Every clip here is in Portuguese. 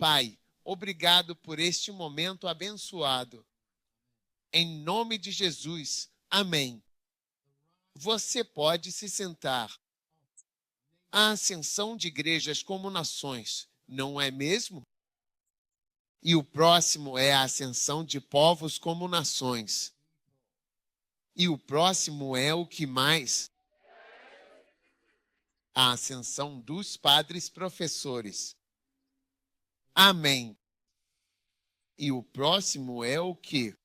Pai, obrigado por este momento abençoado. Em nome de Jesus, amém. Você pode se sentar. A ascensão de igrejas como nações, não é mesmo? E o próximo é a ascensão de povos como nações. E o próximo é o que mais? A ascensão dos padres professores. Amém. E o próximo é o que?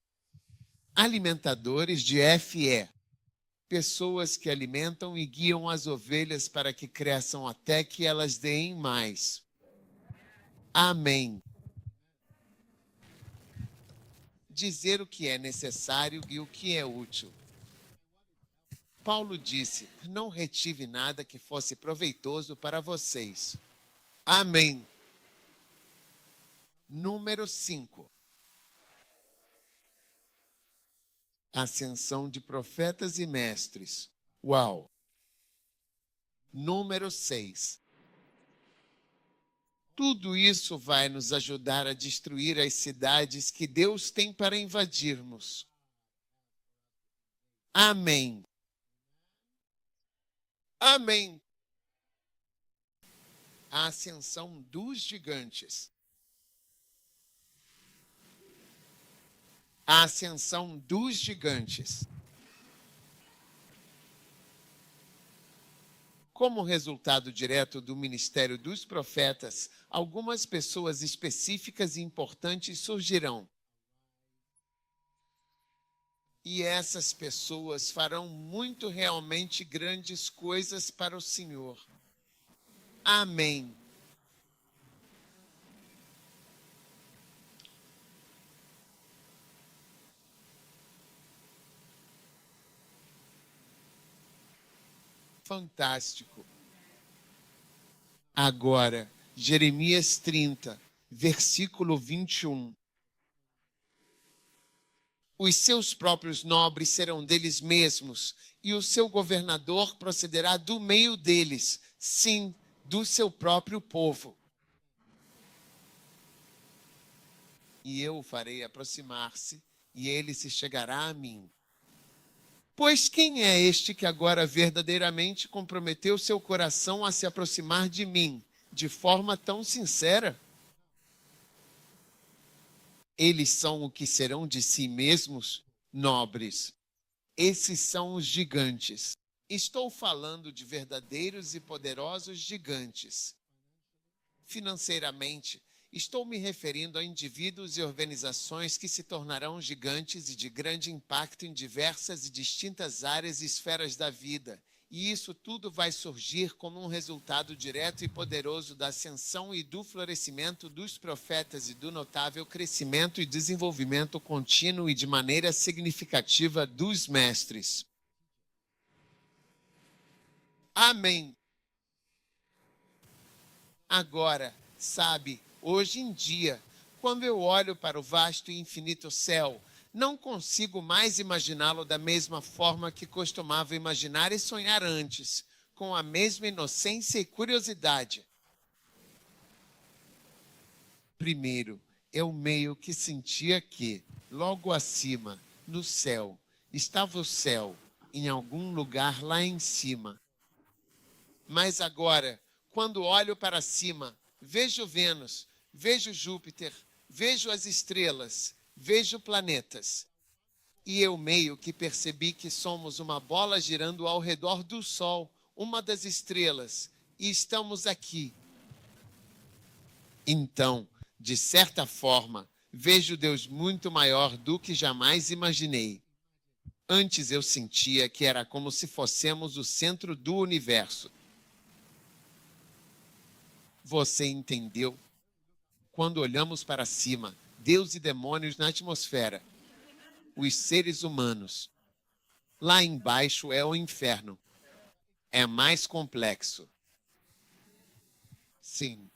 Alimentadores de FE. Pessoas que alimentam e guiam as ovelhas para que cresçam até que elas deem mais. Amém. Dizer o que é necessário e o que é útil. Paulo disse: não retive nada que fosse proveitoso para vocês. Amém. Número 5. Ascensão de profetas e mestres. Uau! Número 6. Tudo isso vai nos ajudar a destruir as cidades que Deus tem para invadirmos. Amém. Amém. A ascensão dos gigantes. A ascensão dos gigantes. Como resultado direto do ministério dos profetas, algumas pessoas específicas e importantes surgirão. E essas pessoas farão muito realmente grandes coisas para o Senhor. Amém. Fantástico. Agora, Jeremias 30, versículo 21. Os seus próprios nobres serão deles mesmos, e o seu governador procederá do meio deles, sim, do seu próprio povo. E eu o farei aproximar-se, e ele se chegará a mim. Pois quem é este que agora verdadeiramente comprometeu seu coração a se aproximar de mim, de forma tão sincera? Eles são o que serão de si mesmos nobres. Esses são os gigantes. Estou falando de verdadeiros e poderosos gigantes. Financeiramente, estou me referindo a indivíduos e organizações que se tornarão gigantes e de grande impacto em diversas e distintas áreas e esferas da vida. E isso tudo vai surgir como um resultado direto e poderoso da ascensão e do florescimento dos profetas e do notável crescimento e desenvolvimento contínuo e de maneira significativa dos mestres. Amém. Agora, sabe, hoje em dia, quando eu olho para o vasto e infinito céu, não consigo mais imaginá-lo da mesma forma que costumava imaginar e sonhar antes, com a mesma inocência e curiosidade. Primeiro, eu meio que sentia que, logo acima, no céu, estava o céu, em algum lugar lá em cima. Mas agora, quando olho para cima, vejo Vênus, vejo Júpiter, vejo as estrelas, vejo planetas. E eu meio que percebi que somos uma bola girando ao redor do Sol, uma das estrelas, e estamos aqui. Então, de certa forma, vejo Deus muito maior do que jamais imaginei. Antes eu sentia que era como se fôssemos o centro do universo. Você entendeu? Quando olhamos para cima, Deus e demônios na atmosfera, os seres humanos. Lá embaixo é o inferno. É mais complexo. Sim.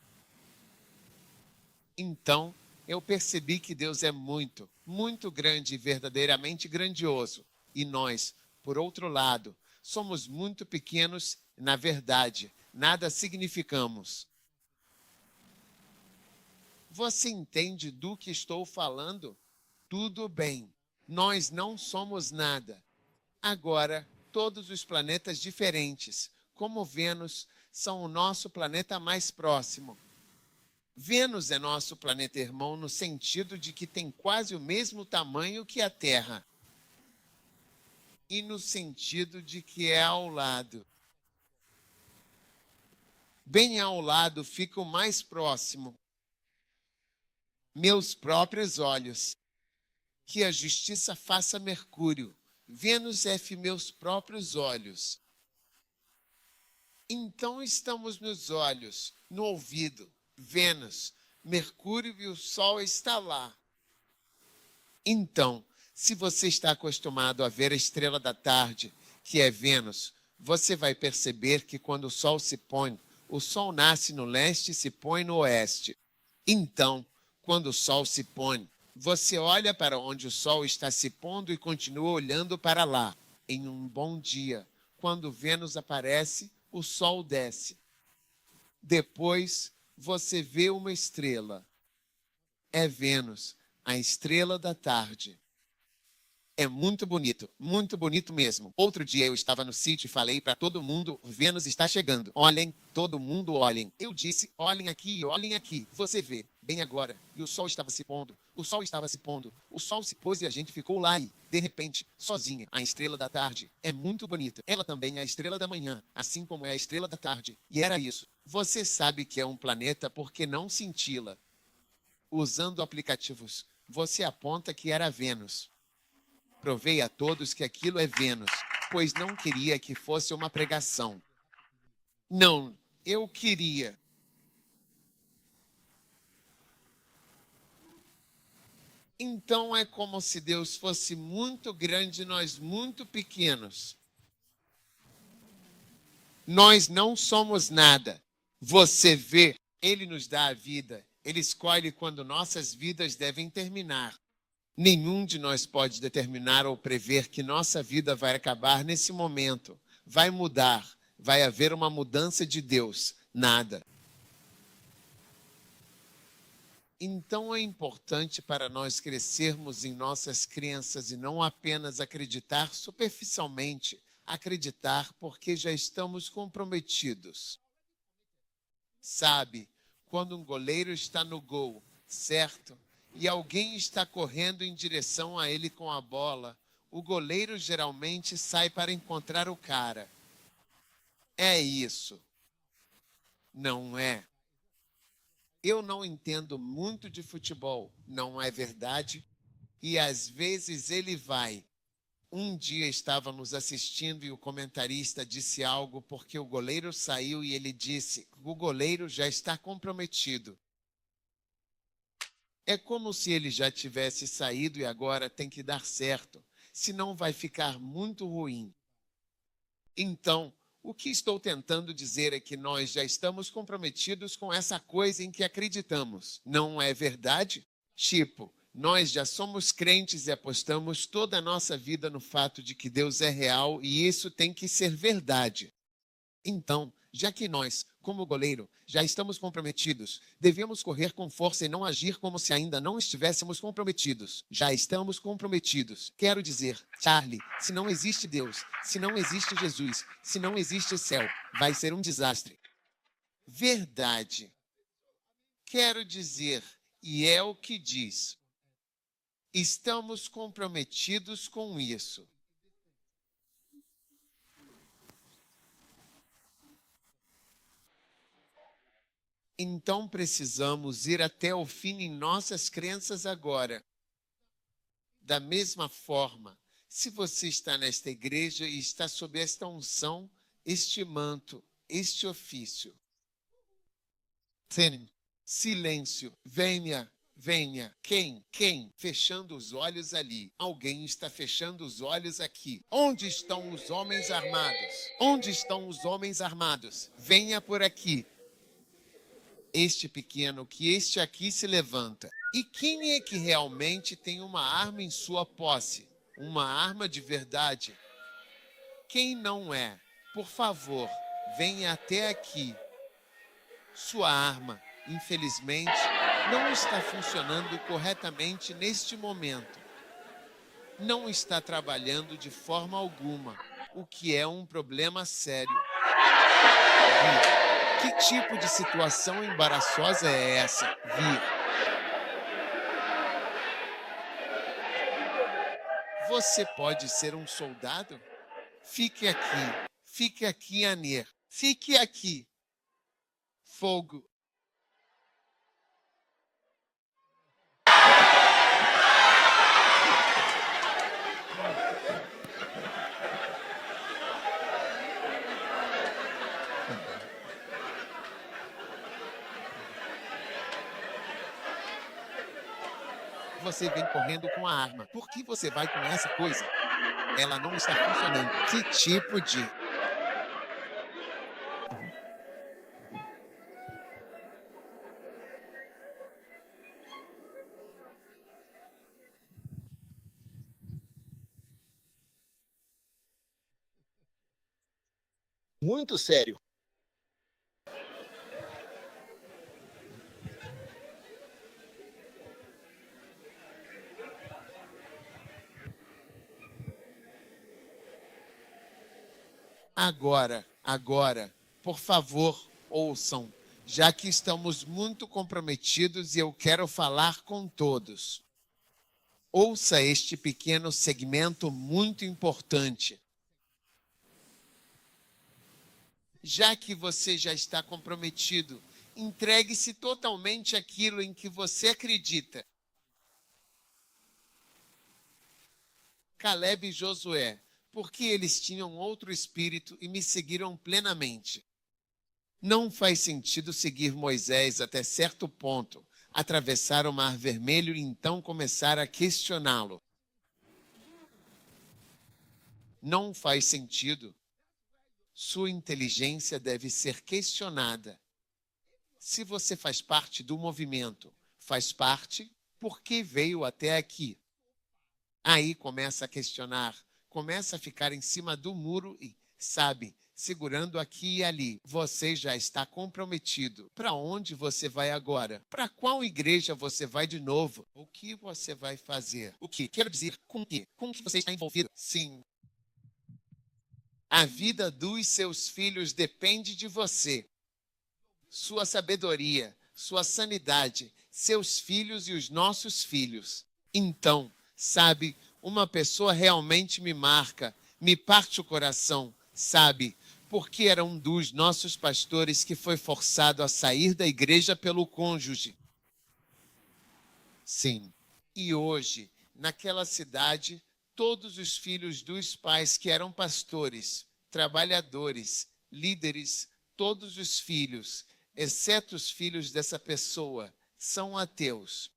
Então, eu percebi que Deus é muito, muito grande e verdadeiramente grandioso. E nós, por outro lado, somos muito pequenos e, na verdade, nada significamos. Você entende do que estou falando? Tudo bem. Nós não somos nada. Agora, todos os planetas diferentes, como Vênus, são o nosso planeta mais próximo. Vênus é nosso planeta irmão no sentido de que tem quase o mesmo tamanho que a Terra. E no sentido de que é ao lado. Bem ao lado fica o mais próximo. Meus próprios olhos. Que a justiça faça Mercúrio. Vênus é meus próprios olhos. Então estamos nos olhos, no ouvido. Vênus, Mercúrio e o Sol está lá. Então, se você está acostumado a ver a estrela da tarde, que é Vênus, você vai perceber que quando o Sol se põe, o Sol nasce no leste e se põe no oeste. Então, quando o Sol se põe, você olha para onde o Sol está se pondo e continua olhando para lá. Em um bom dia, quando Vênus aparece, o Sol desce. Depois, você vê uma estrela. É Vênus, a estrela da tarde. É muito bonito mesmo. Outro dia eu estava no sítio e falei para todo mundo, Vênus está chegando. Olhem, todo mundo olhem. Eu disse, olhem aqui, olhem aqui. Você vê, bem agora. E o Sol estava se pondo. O Sol estava se pondo. O Sol se pôs e a gente ficou lá e, de repente, sozinha. A estrela da tarde é muito bonita. Ela também é a estrela da manhã, assim como é a estrela da tarde. E era isso. Você sabe que é um planeta porque não cintila. Usando aplicativos, você aponta que era Vênus. Provei a todos que aquilo é Vênus, pois não queria que fosse uma pregação. Não, eu queria. Então é como se Deus fosse muito grande e nós muito pequenos. Nós não somos nada. Você vê, Ele nos dá a vida. Ele escolhe quando nossas vidas devem terminar. Nenhum de nós pode determinar ou prever que nossa vida vai acabar nesse momento. Vai mudar. Vai haver uma mudança de Deus. Nada. Então é importante para nós crescermos em nossas crenças e não apenas acreditar superficialmente. Acreditar porque já estamos comprometidos. Sabe, quando um goleiro está no gol, certo? E alguém está correndo em direção a ele com a bola, o goleiro geralmente sai para encontrar o cara. É isso. Não é? Eu não entendo muito de futebol, não é verdade? E às vezes ele vai. Um dia estávamos assistindo e o comentarista disse algo porque o goleiro saiu e ele disse: o goleiro já está comprometido. É como se ele já tivesse saído e agora tem que dar certo, senão vai ficar muito ruim. Então, o que estou tentando dizer é que nós já estamos comprometidos com essa coisa em que acreditamos. Não é verdade? Tipo, nós já somos crentes e apostamos toda a nossa vida no fato de que Deus é real e isso tem que ser verdade. Então, já que nós, como goleiro, já estamos comprometidos, devemos correr com força e não agir como se ainda não estivéssemos comprometidos. Já estamos comprometidos. Quero dizer, Charlie, se não existe Deus, se não existe Jesus, se não existe céu, vai ser um desastre. Verdade. Quero dizer, e é o que diz. Estamos comprometidos com isso. Então precisamos ir até o fim em nossas crenças agora. Da mesma forma, se você está nesta igreja e está sob esta unção, este manto, este ofício. Silêncio, venha, venha. Quem? Fechando os olhos ali. Alguém está fechando os olhos aqui. Onde estão os homens armados? Onde estão os homens armados? Venha por aqui. Este pequeno, que este aqui se levanta. E quem é que realmente tem uma arma em sua posse? Uma arma de verdade? Quem não é? Por favor, venha até aqui. Sua arma, infelizmente, não está funcionando corretamente neste momento. Não está trabalhando de forma alguma, o que é um problema sério. Vi, que tipo de situação embaraçosa é essa? Vi, você pode ser um soldado? Fique aqui, Anir. Fique aqui. Fogo. Você vem correndo com a arma. Por que você vai com essa coisa? Ela não está funcionando. Que tipo de... Muito sério. Agora, por favor, ouçam, já que estamos muito comprometidos e eu quero falar com todos. Ouça este pequeno segmento muito importante. Já que você já está comprometido, entregue-se totalmente àquilo em que você acredita. Caleb e Josué, porque eles tinham outro espírito e me seguiram plenamente. Não faz sentido seguir Moisés até certo ponto, atravessar o Mar Vermelho e então começar a questioná-lo. Não faz sentido. Sua inteligência deve ser questionada. Se você faz parte do movimento, faz parte, por que veio até aqui? Aí começa a questionar, começa a ficar em cima do muro e, sabe, segurando aqui e ali. Você já está comprometido. Para onde você vai agora? Para qual igreja você vai de novo? O que você vai fazer? O que? Quero dizer, com o quê? Com o que você está envolvido? Sim. A vida dos seus filhos depende de você. Sua sabedoria, sua sanidade, seus filhos e os nossos filhos. Então, sabe, uma pessoa realmente me marca, me parte o coração, sabe, porque era um dos nossos pastores que foi forçado a sair da igreja pelo cônjuge. Sim. E hoje, naquela cidade, todos os filhos dos pais que eram pastores, trabalhadores, líderes, todos os filhos, exceto os filhos dessa pessoa, são ateus.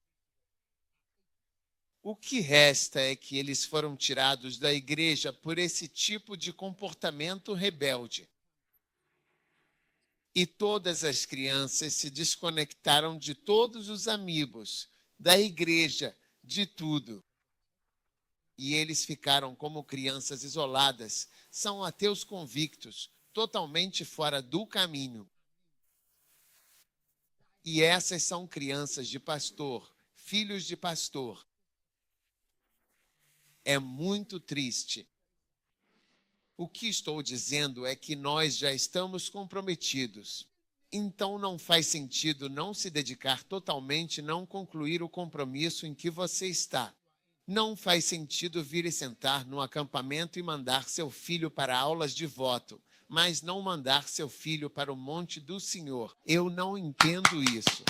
O que resta é que eles foram tirados da igreja por esse tipo de comportamento rebelde. E todas as crianças se desconectaram de todos os amigos, da igreja, de tudo. E eles ficaram como crianças isoladas, são ateus convictos, totalmente fora do caminho. E essas são crianças de pastor, filhos de pastor. É muito triste. O que estou dizendo é que nós já estamos comprometidos. Então não faz sentido não se dedicar totalmente, não concluir o compromisso em que você está. Não faz sentido vir e sentar no acampamento e mandar seu filho para aulas de voto, mas não mandar seu filho para o monte do Senhor. Eu não entendo isso.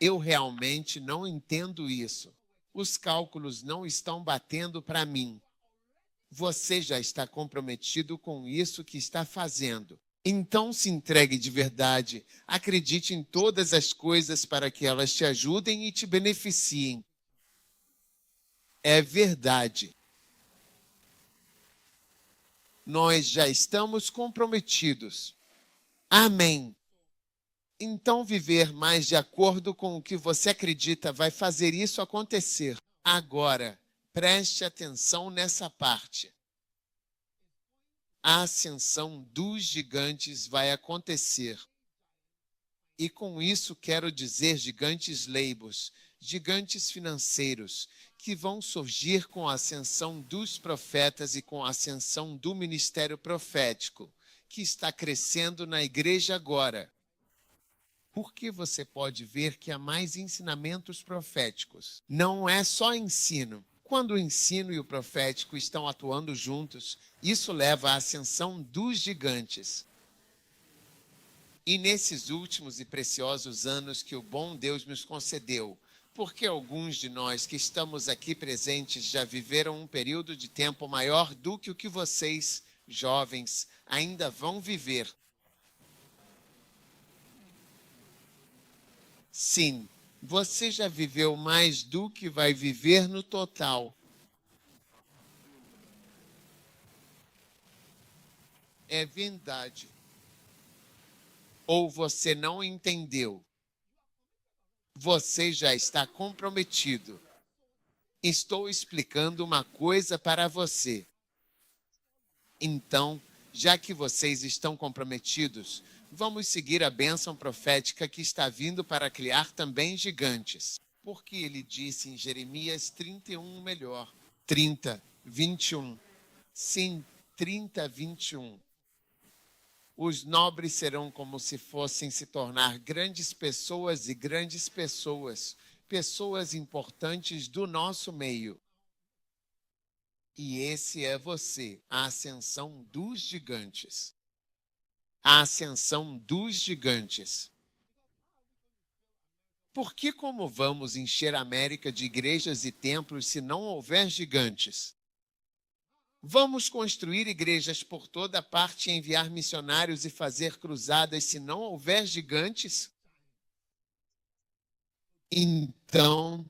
Eu realmente não entendo isso. Os cálculos não estão batendo para mim. Você já está comprometido com isso que está fazendo. Então se entregue de verdade. Acredite em todas as coisas para que elas te ajudem e te beneficiem. É verdade. Nós já estamos comprometidos. Amém. Então viver mais de acordo com o que você acredita vai fazer isso acontecer. Agora, preste atenção nessa parte. A ascensão dos gigantes vai acontecer. E com isso quero dizer gigantes leibos, gigantes financeiros, que vão surgir com a ascensão dos profetas e com a ascensão do ministério profético, que está crescendo na igreja agora. Porque você pode ver que há mais ensinamentos proféticos. Não é só ensino. Quando o ensino e o profético estão atuando juntos, isso leva à ascensão dos gigantes. E nesses últimos e preciosos anos que o bom Deus nos concedeu, porque alguns de nós que estamos aqui presentes já viveram um período de tempo maior do que o que vocês, jovens, ainda vão viver. Sim, você já viveu mais do que vai viver no total. É verdade. Ou você não entendeu? Você já está comprometido. Estou explicando uma coisa para você. Então, já que vocês estão comprometidos, vamos seguir a bênção profética que está vindo para criar também gigantes. Porque ele disse em Jeremias 31, melhor, 30, 21. Sim, 30, 21. Os nobres serão como se fossem se tornar grandes pessoas e grandes pessoas, pessoas importantes do nosso meio. E esse é você, a ascensão dos gigantes. A ascensão dos gigantes. Por que como vamos encher a América de igrejas e templos se não houver gigantes? Vamos construir igrejas por toda parte, enviar missionários e fazer cruzadas se não houver gigantes? Então,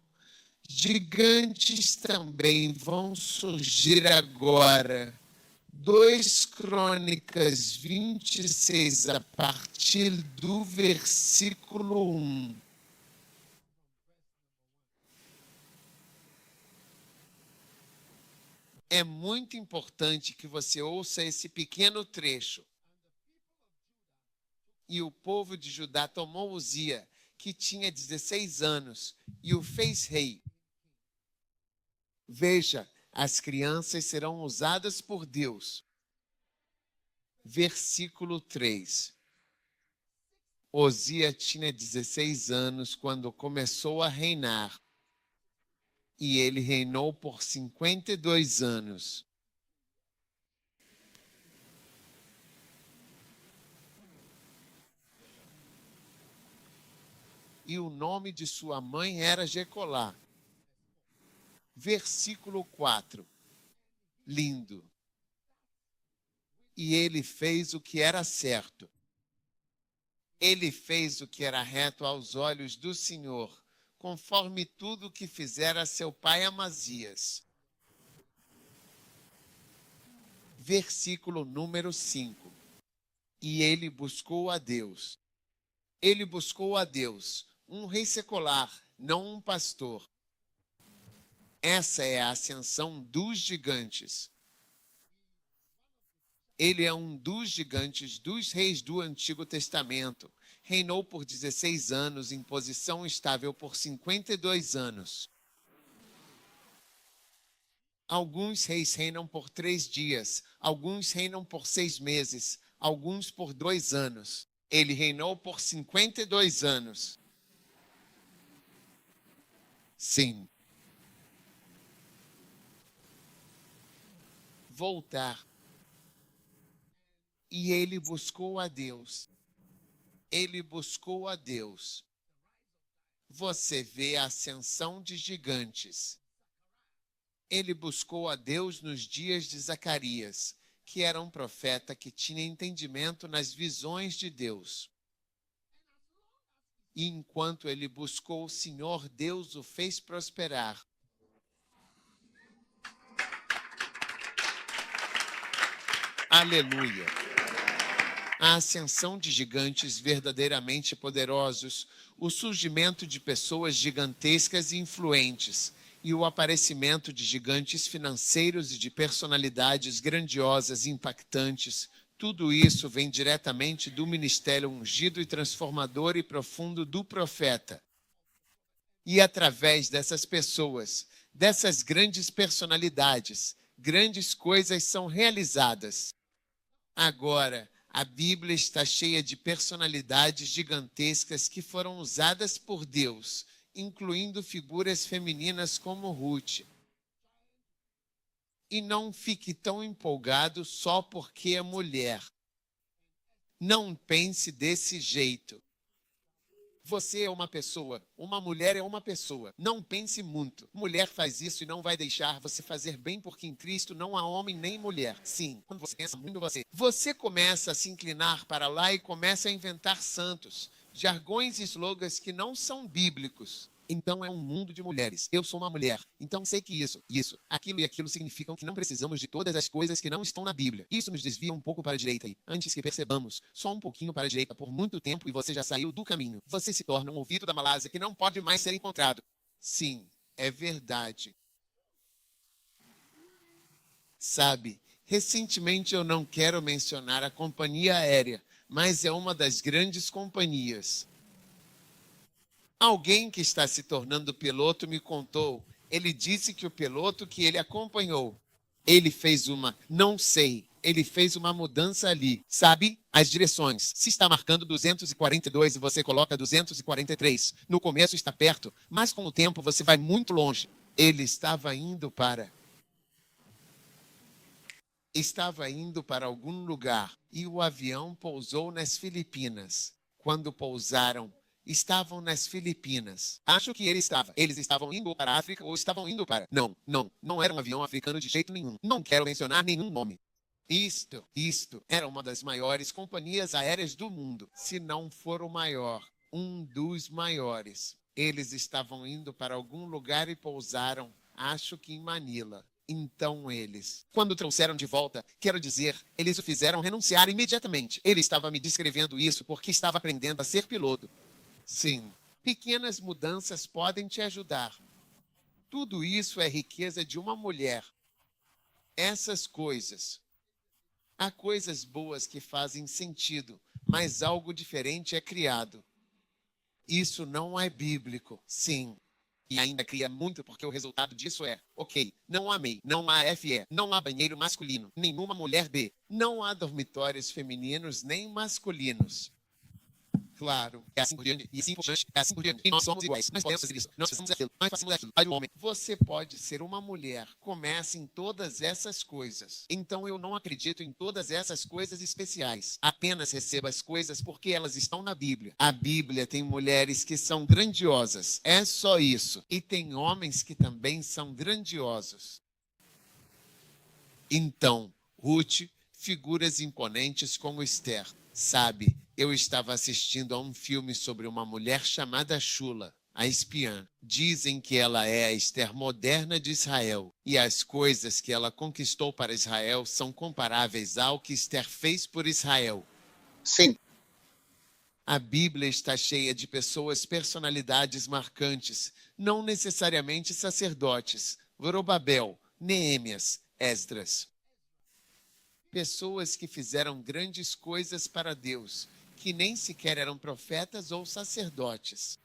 gigantes também vão surgir agora. 2 Crônicas 26, a partir do versículo 1. É muito importante que você ouça esse pequeno trecho. E o povo de Judá tomou Uzia, que tinha 16 anos, e o fez rei. Veja, as crianças serão usadas por Deus. Versículo 3. Uzia tinha 16 anos quando começou a reinar. E ele reinou por 52 anos. E o nome de sua mãe era Jecolá. Versículo 4. Lindo. E ele fez o que era certo. Ele fez o que era reto aos olhos do Senhor, conforme tudo o que fizera seu pai Amazias. Versículo número 5. E ele buscou a Deus. Ele buscou a Deus, um rei secular, não um pastor. Essa é a ascensão dos gigantes. Ele é um dos gigantes dos reis do Antigo Testamento. Reinou por 16 anos, em posição estável por 52 anos. Alguns reis reinam por 3 dias, alguns reinam por 6 meses, alguns por 2 anos. Ele reinou por 52 anos. Sim. Voltar. E ele buscou a Deus. Ele buscou a Deus. Você vê a ascensão de gigantes. Ele buscou a Deus nos dias de Zacarias, que era um profeta que tinha entendimento nas visões de Deus. E enquanto ele buscou o Senhor, Deus o fez prosperar. Aleluia! A ascensão de gigantes verdadeiramente poderosos, o surgimento de pessoas gigantescas e influentes, e o aparecimento de gigantes financeiros e de personalidades grandiosas e impactantes, Tudo isso vem diretamente do ministério ungido e transformador e profundo do profeta. E através dessas pessoas, dessas grandes personalidades, grandes coisas são realizadas. Agora, a Bíblia está cheia de personalidades gigantescas que foram usadas por Deus, incluindo figuras femininas como Ruth. E não fique tão empolgado só porque é mulher. Não pense desse jeito. Você é uma pessoa, uma mulher é uma pessoa. Não pense muito. Mulher faz isso e não vai deixar você fazer bem, porque em Cristo não há homem nem mulher. Sim, quando você pensa muito em você começa a se inclinar para lá e começa a inventar santos, jargões e slogans que não são bíblicos. Então é um mundo de mulheres. Eu sou uma mulher. Então sei que isso, aquilo e aquilo significam que não precisamos de todas as coisas que não estão na Bíblia. Isso nos desvia um pouco para a direita e, antes que percebamos, só um pouquinho para a direita por muito tempo e você já saiu do caminho. Você se torna um ouvido da Malásia que não pode mais ser encontrado. Sim, é verdade. Sabe, recentemente eu não quero mencionar a companhia aérea, mas é uma das grandes companhias. Alguém que está se tornando piloto me contou. Ele disse que o piloto que ele acompanhou, ele fez uma mudança ali. Sabe? As direções. Se está marcando 242 e você coloca 243, no começo está perto, mas com o tempo você vai muito longe. Ele estava indo para algum lugar e o avião pousou nas Filipinas. Quando pousaram, estavam nas Filipinas. Acho que eles estavam indo para a África ou estavam indo para... Não era um avião africano de jeito nenhum. Não quero mencionar nenhum nome. Isto era uma das maiores companhias aéreas do mundo, se não for o maior, um dos maiores. Eles estavam indo para algum lugar e pousaram, acho que em Manila. Então quando trouxeram de volta, quero dizer, eles o fizeram renunciar imediatamente. Ele estava me descrevendo isso porque estava aprendendo a ser piloto. Sim, pequenas mudanças podem te ajudar. Tudo isso é riqueza de uma mulher. Essas coisas. Há coisas boas que fazem sentido, mas algo diferente é criado. Isso não é bíblico, sim. E ainda cria muito porque o resultado disso é, ok, não há MEI, não há FE, não há banheiro masculino, nenhuma mulher B, não há dormitórios femininos nem masculinos. Claro, é assim por diante, e assim por diante, é assim por diante. E nós somos iguais, nós podemos fazer isso, nós fazemos aquilo, nós fazemos aquilo. Aí o homem, você pode ser uma mulher, comece em todas essas coisas. Então eu não acredito em todas essas coisas especiais. Apenas receba as coisas porque elas estão na Bíblia. A Bíblia tem mulheres que são grandiosas, é só isso. E tem homens que também são grandiosos. Então, Ruth, figuras imponentes como Esther. Sabe, eu estava assistindo a um filme sobre uma mulher chamada Shula, a espiã. Dizem que ela é a Esther moderna de Israel. E as coisas que ela conquistou para Israel são comparáveis ao que Esther fez por Israel. Sim. A Bíblia está cheia de personalidades marcantes, não necessariamente sacerdotes. Zorobabel, Neemias, Esdras. Pessoas que fizeram grandes coisas para Deus, que nem sequer eram profetas ou sacerdotes.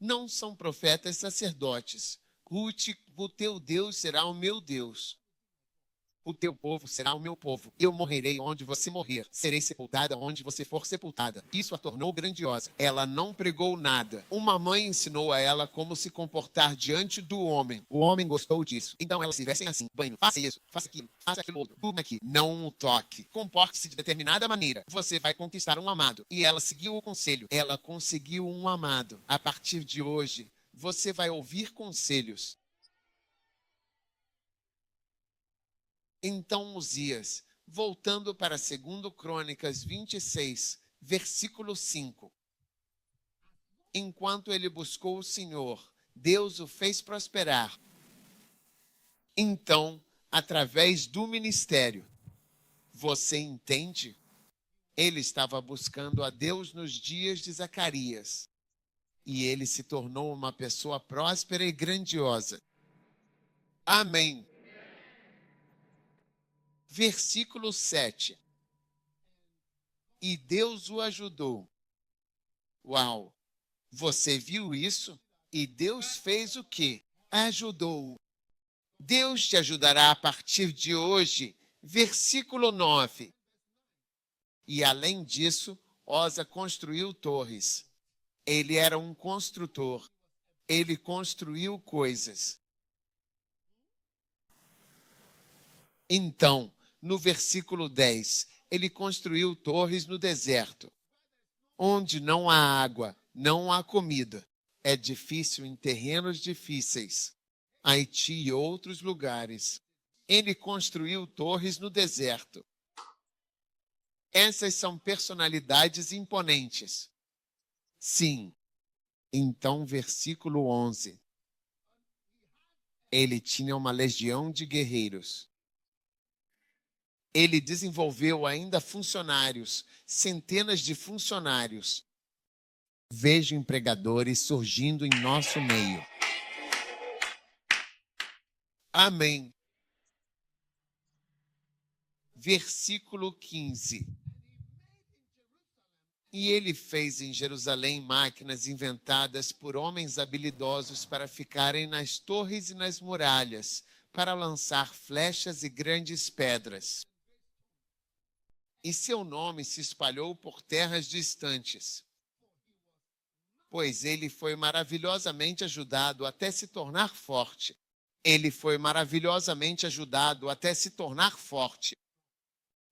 Não são profetas sacerdotes. Ruth, o teu Deus será o meu Deus. O teu povo será o meu povo. Eu morrerei onde você morrer. Serei sepultada onde você for sepultada. Isso a tornou grandiosa. Ela não pregou nada. Uma mãe ensinou a ela como se comportar diante do homem. O homem gostou disso. Então elas se vestem assim. Banho, faça isso, faça aquilo, faça aquilo outro. Tudo aqui. Não o toque. Comporte-se de determinada maneira. Você vai conquistar um amado. E ela seguiu o conselho. Ela conseguiu um amado. A partir de hoje, você vai ouvir conselhos. Então Uzias, voltando para 2 Crônicas 26, versículo 5. Enquanto ele buscou o Senhor, Deus o fez prosperar. Então, através do ministério, você entende? Ele estava buscando a Deus nos dias de Zacarias. E ele se tornou uma pessoa próspera e grandiosa. Amém. Versículo 7. E Deus o ajudou. Uau! Você viu isso? E Deus fez o quê? Ajudou-o. Deus te ajudará a partir de hoje. Versículo 9. E além disso, Osa construiu torres. Ele era um construtor. Ele construiu coisas. Então, no versículo 10, ele construiu torres no deserto, onde não há água, não há comida. É difícil em terrenos difíceis, Haiti e outros lugares. Ele construiu torres no deserto. Essas são personalidades imponentes. Sim. Então, versículo 11. Ele tinha uma legião de guerreiros. Ele desenvolveu ainda funcionários, centenas de funcionários. Vejo empregadores surgindo em nosso meio. Amém. Versículo 15. E ele fez em Jerusalém máquinas inventadas por homens habilidosos para ficarem nas torres e nas muralhas, para lançar flechas e grandes pedras. E seu nome se espalhou por terras distantes, pois ele foi maravilhosamente ajudado até se tornar forte. Ele foi maravilhosamente ajudado até se tornar forte.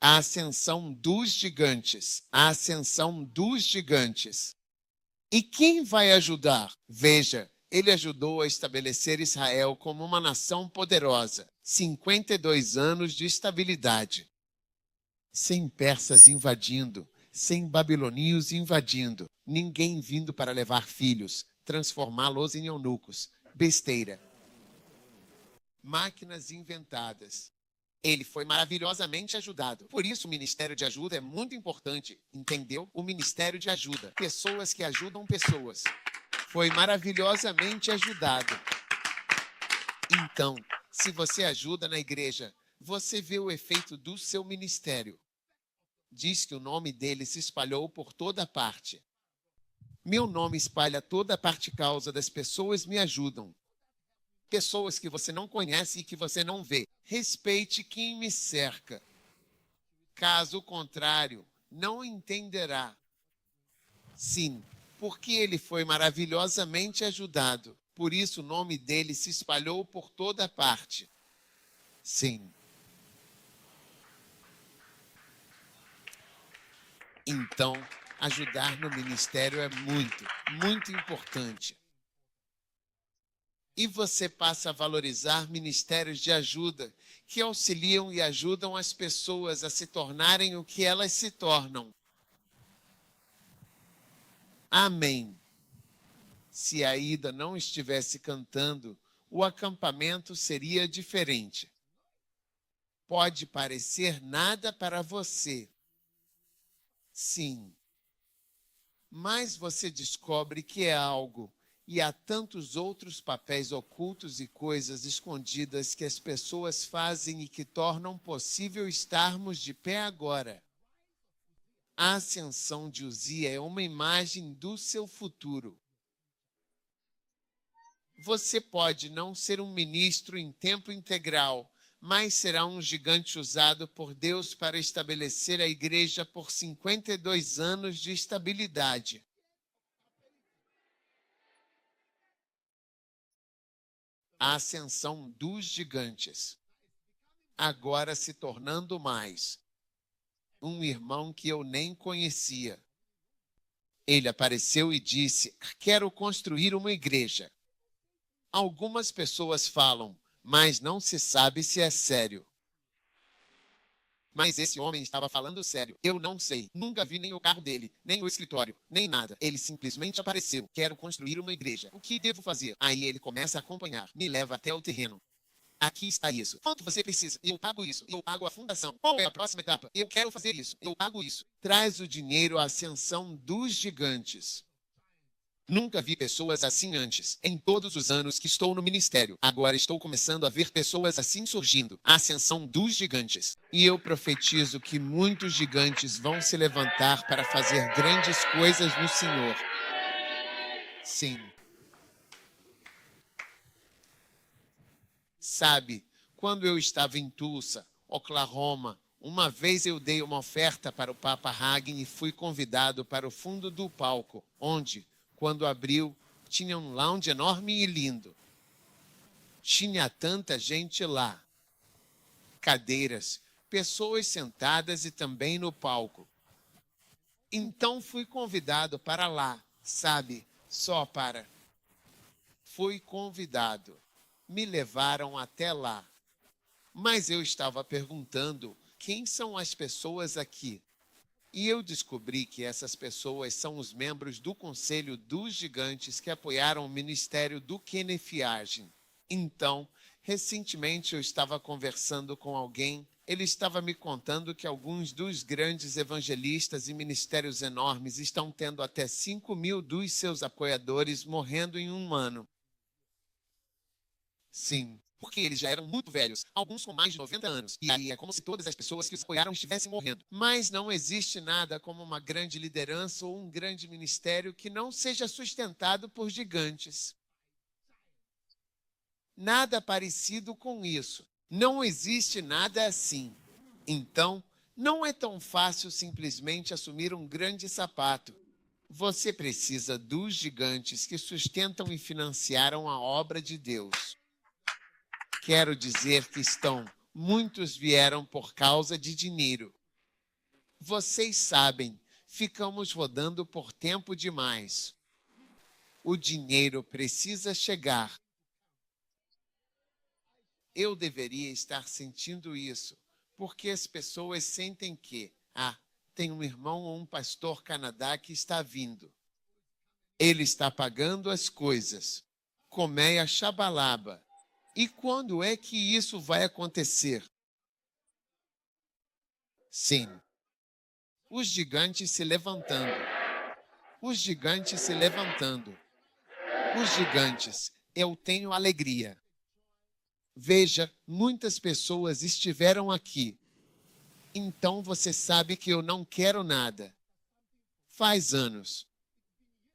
A ascensão dos gigantes. A ascensão dos gigantes. E quem vai ajudar? Veja, ele ajudou a estabelecer Israel como uma nação poderosa. 52 anos de estabilidade. Sem persas invadindo, sem babilônios invadindo, ninguém vindo para levar filhos, transformá-los em eunucos. Besteira. Máquinas inventadas. Ele foi maravilhosamente ajudado. Por isso, o ministério de ajuda é muito importante. Entendeu? O ministério de ajuda. Pessoas que ajudam pessoas. Foi maravilhosamente ajudado. Então, se você ajuda na igreja, você vê o efeito do seu ministério. Diz que o nome dele se espalhou por toda parte. Meu nome espalha toda parte causa das pessoas me ajudam. Pessoas que você não conhece e que você não vê. Respeite quem me cerca. Caso contrário, não entenderá. Sim, porque ele foi maravilhosamente ajudado. Por isso o nome dele se espalhou por toda parte. Sim. Então, ajudar no ministério é muito, muito importante. E você passa a valorizar ministérios de ajuda que auxiliam e ajudam as pessoas a se tornarem o que elas se tornam. Amém. Se a Ida não estivesse cantando, o acampamento seria diferente. Pode parecer nada para você. Sim. Mas você descobre que é algo. E há tantos outros papéis ocultos e coisas escondidas que as pessoas fazem e que tornam possível estarmos de pé agora. A ascensão de Uzia é uma imagem do seu futuro. Você pode não ser um ministro em tempo integral, mas será um gigante usado por Deus para estabelecer a igreja por 52 anos de estabilidade. A ascensão dos gigantes. Agora se tornando mais. Um irmão que eu nem conhecia. Ele apareceu e disse: quero construir uma igreja. Algumas pessoas falam, mas não se sabe se é sério. Mas esse homem estava falando sério. Eu não sei. Nunca vi nem o carro dele, nem o escritório, nem nada. Ele simplesmente apareceu. Quero construir uma igreja. O que devo fazer? Aí ele começa a acompanhar. Me leva até o terreno. Aqui está isso. Quanto você precisa? Eu pago isso. Eu pago a fundação. Qual é a próxima etapa? Eu quero fazer isso. Eu pago isso. Traz o dinheiro à ascensão dos gigantes. Nunca vi pessoas assim antes. Em todos os anos que estou no ministério, agora estou começando a ver pessoas assim surgindo. A ascensão dos gigantes. E eu profetizo que muitos gigantes vão se levantar para fazer grandes coisas no Senhor. Sim. Sabe, quando eu estava em Tulsa, Oklahoma, uma vez eu dei uma oferta para o Papa Hagin e fui convidado para o fundo do palco, onde, quando abriu, tinha um lounge enorme e lindo. Tinha tanta gente lá. Cadeiras, pessoas sentadas e também no palco. Então fui convidado para lá, sabe, só para. Fui convidado. Me levaram até lá. Mas eu estava perguntando quem são as pessoas aqui. E eu descobri que essas pessoas são os membros do Conselho dos Gigantes que apoiaram o ministério do Kenneth Hagin. Então, recentemente eu estava conversando com alguém. Ele estava me contando que alguns dos grandes evangelistas e ministérios enormes estão tendo até 5.000 dos seus apoiadores morrendo em um ano. Sim, porque eles já eram muito velhos, alguns com mais de 90 anos. E aí é como se todas as pessoas que os apoiaram estivessem morrendo. Mas não existe nada como uma grande liderança ou um grande ministério que não seja sustentado por gigantes. Nada parecido com isso. Não existe nada assim. Então, não é tão fácil simplesmente assumir um grande sapato. Você precisa dos gigantes que sustentam e financiaram a obra de Deus. Quero dizer que muitos vieram por causa de dinheiro. Vocês sabem, ficamos rodando por tempo demais. O dinheiro precisa chegar. Eu deveria estar sentindo isso, porque as pessoas sentem que, tem um irmão ou um pastor Canadá que está vindo. Ele está pagando as coisas. Colmeia Xabalaba. E quando é que isso vai acontecer? Sim. Os gigantes se levantando. Os gigantes se levantando. Os gigantes, eu tenho alegria. Veja, muitas pessoas estiveram aqui. Então você sabe que eu não quero nada. Faz anos.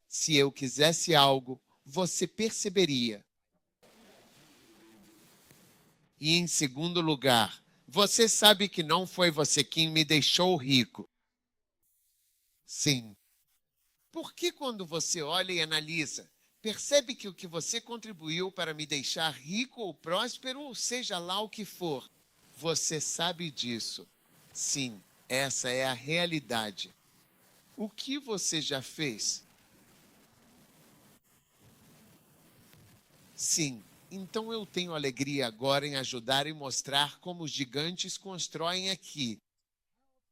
Se eu quisesse algo, você perceberia. E em segundo lugar, você sabe que não foi você quem me deixou rico. Sim. Porque quando você olha e analisa, percebe que o que você contribuiu para me deixar rico ou próspero, ou seja lá o que for, você sabe disso. Sim, essa é a realidade. O que você já fez? Sim, então eu tenho alegria agora em ajudar e mostrar como os gigantes constroem aqui.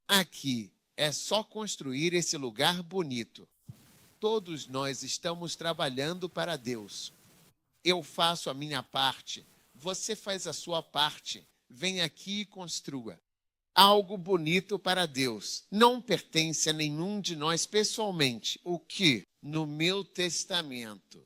Aqui é só construir esse lugar bonito. Todos nós estamos trabalhando para Deus. Eu faço a minha parte, você faz a sua parte. Vem aqui e construa. Algo bonito para Deus. Não pertence a nenhum de nós pessoalmente. O que? No meu testamento.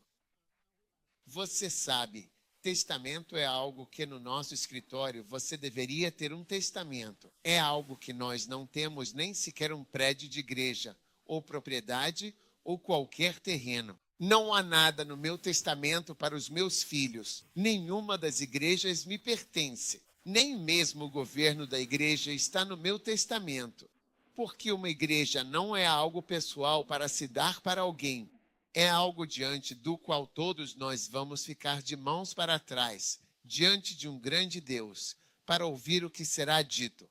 Você sabe, testamento é algo que no nosso escritório você deveria ter um testamento. É algo que nós não temos nem sequer um prédio de igreja, ou propriedade, ou qualquer terreno. Não há nada no meu testamento para os meus filhos. Nenhuma das igrejas me pertence. Nem mesmo o governo da igreja está no meu testamento. Porque uma igreja não é algo pessoal para se dar para alguém. É algo diante do qual todos nós vamos ficar de mãos para trás, diante de um grande Deus, para ouvir o que será dito.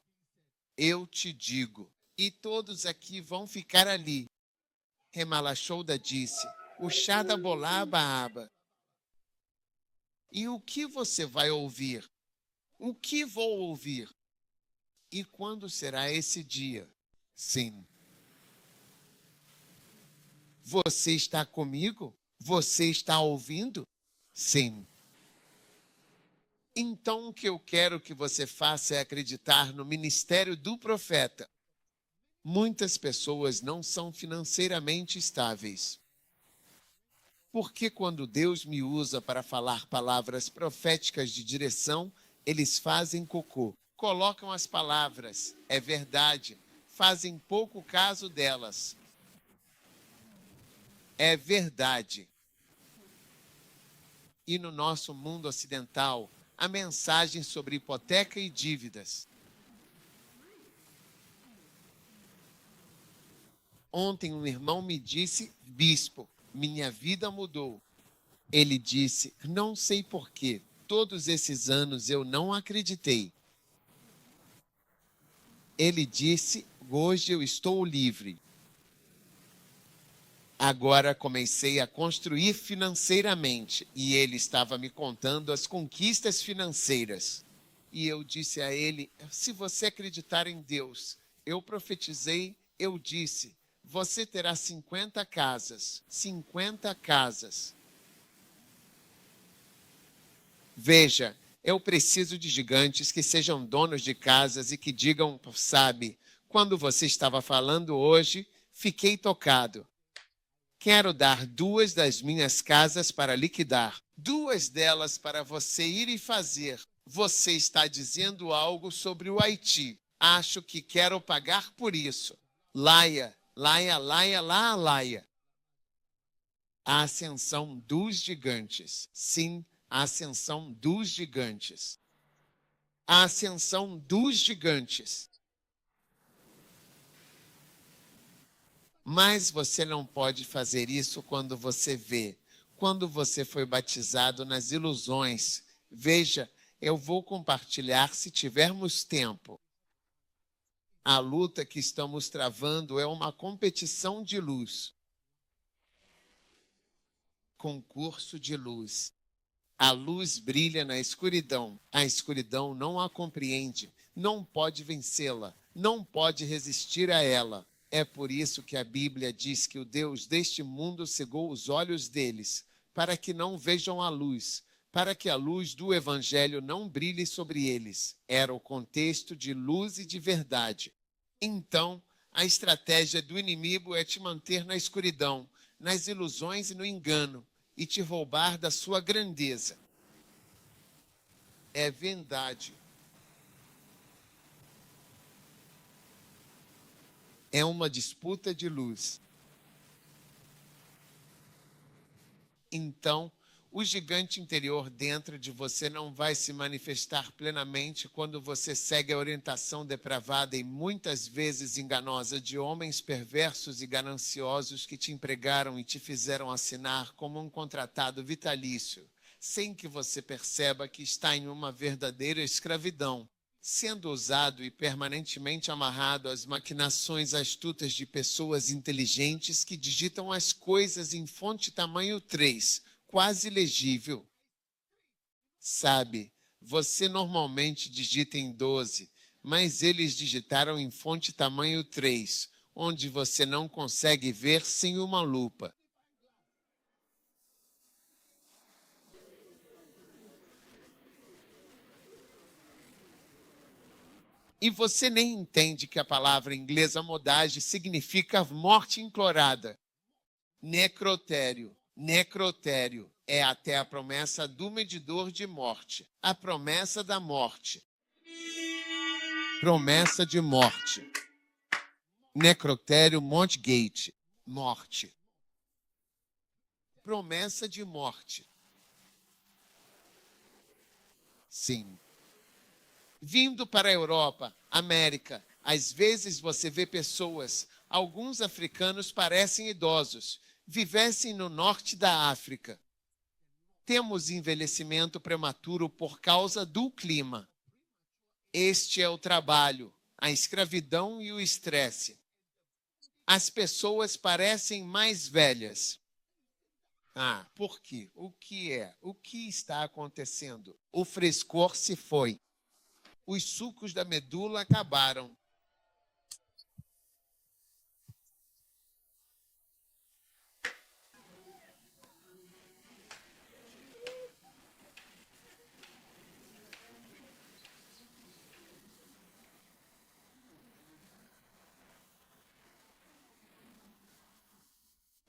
Eu te digo, e todos aqui vão ficar ali. Remalachouda disse, o Shada Bolaba Aba. E o que você vai ouvir? O que vou ouvir? E quando será esse dia? Sim. Você está comigo? Você está ouvindo? Sim. Então o que eu quero que você faça é acreditar no ministério do profeta. Muitas pessoas não são financeiramente estáveis. Porque quando Deus me usa para falar palavras proféticas de direção, eles fazem cocô. Colocam as palavras, é verdade, fazem pouco caso delas. É verdade. E no nosso mundo ocidental, a mensagem sobre hipoteca e dívidas. Ontem um irmão me disse, bispo, minha vida mudou. Ele disse, não sei porquê, todos esses anos eu não acreditei. Ele disse, hoje eu estou livre. Agora comecei a construir financeiramente e ele estava me contando as conquistas financeiras. E eu disse a ele, se você acreditar em Deus, eu profetizei, eu disse, você terá 50 casas. 50 casas. Veja, eu preciso de gigantes que sejam donos de casas e que digam, sabe, quando você estava falando hoje, fiquei tocado. Quero dar 2 das minhas casas para liquidar, 2 delas para você ir e fazer. Você está dizendo algo sobre o Haiti. Acho que quero pagar por isso. Laia, laia, laia, lá, laia. A ascensão dos gigantes. Sim, a ascensão dos gigantes. A ascensão dos gigantes. Mas você não pode fazer isso quando você vê. Quando você foi batizado nas ilusões. Veja, eu vou compartilhar se tivermos tempo. A luta que estamos travando é uma competição de luz. Concurso de luz. A luz brilha na escuridão. A escuridão não a compreende, não pode vencê-la, não pode resistir a ela. É por isso que a Bíblia diz que o Deus deste mundo cegou os olhos deles, para que não vejam a luz, para que a luz do Evangelho não brilhe sobre eles. Era o contexto de luz e de verdade. Então, a estratégia do inimigo é te manter na escuridão, nas ilusões e no engano, e te roubar da sua grandeza. É verdade. É uma disputa de luz. Então, o gigante interior dentro de você não vai se manifestar plenamente quando você segue a orientação depravada e muitas vezes enganosa de homens perversos e gananciosos que te empregaram e te fizeram assinar como um contratado vitalício, sem que você perceba que está em uma verdadeira escravidão, sendo usado e permanentemente amarrado às maquinações astutas de pessoas inteligentes que digitam as coisas em fonte tamanho 3, quase legível. Sabe, você normalmente digita em 12, mas eles digitaram em fonte tamanho 3, onde você não consegue ver sem uma lupa. E você nem entende que a palavra inglesa modage significa morte implorada. Necrotério. Necrotério é até a promessa do medidor de morte. A promessa da morte. Promessa de morte. Necrotério Montgate. Morte. Promessa de morte. Sim. Vindo para a Europa, América, às vezes você vê pessoas, alguns africanos parecem idosos, vivessem no norte da África. Temos envelhecimento prematuro por causa do clima. Este é o trabalho, a escravidão e o estresse. As pessoas parecem mais velhas. Ah, por quê? O que é? O que está acontecendo? O frescor se foi. Os sucos da medula acabaram.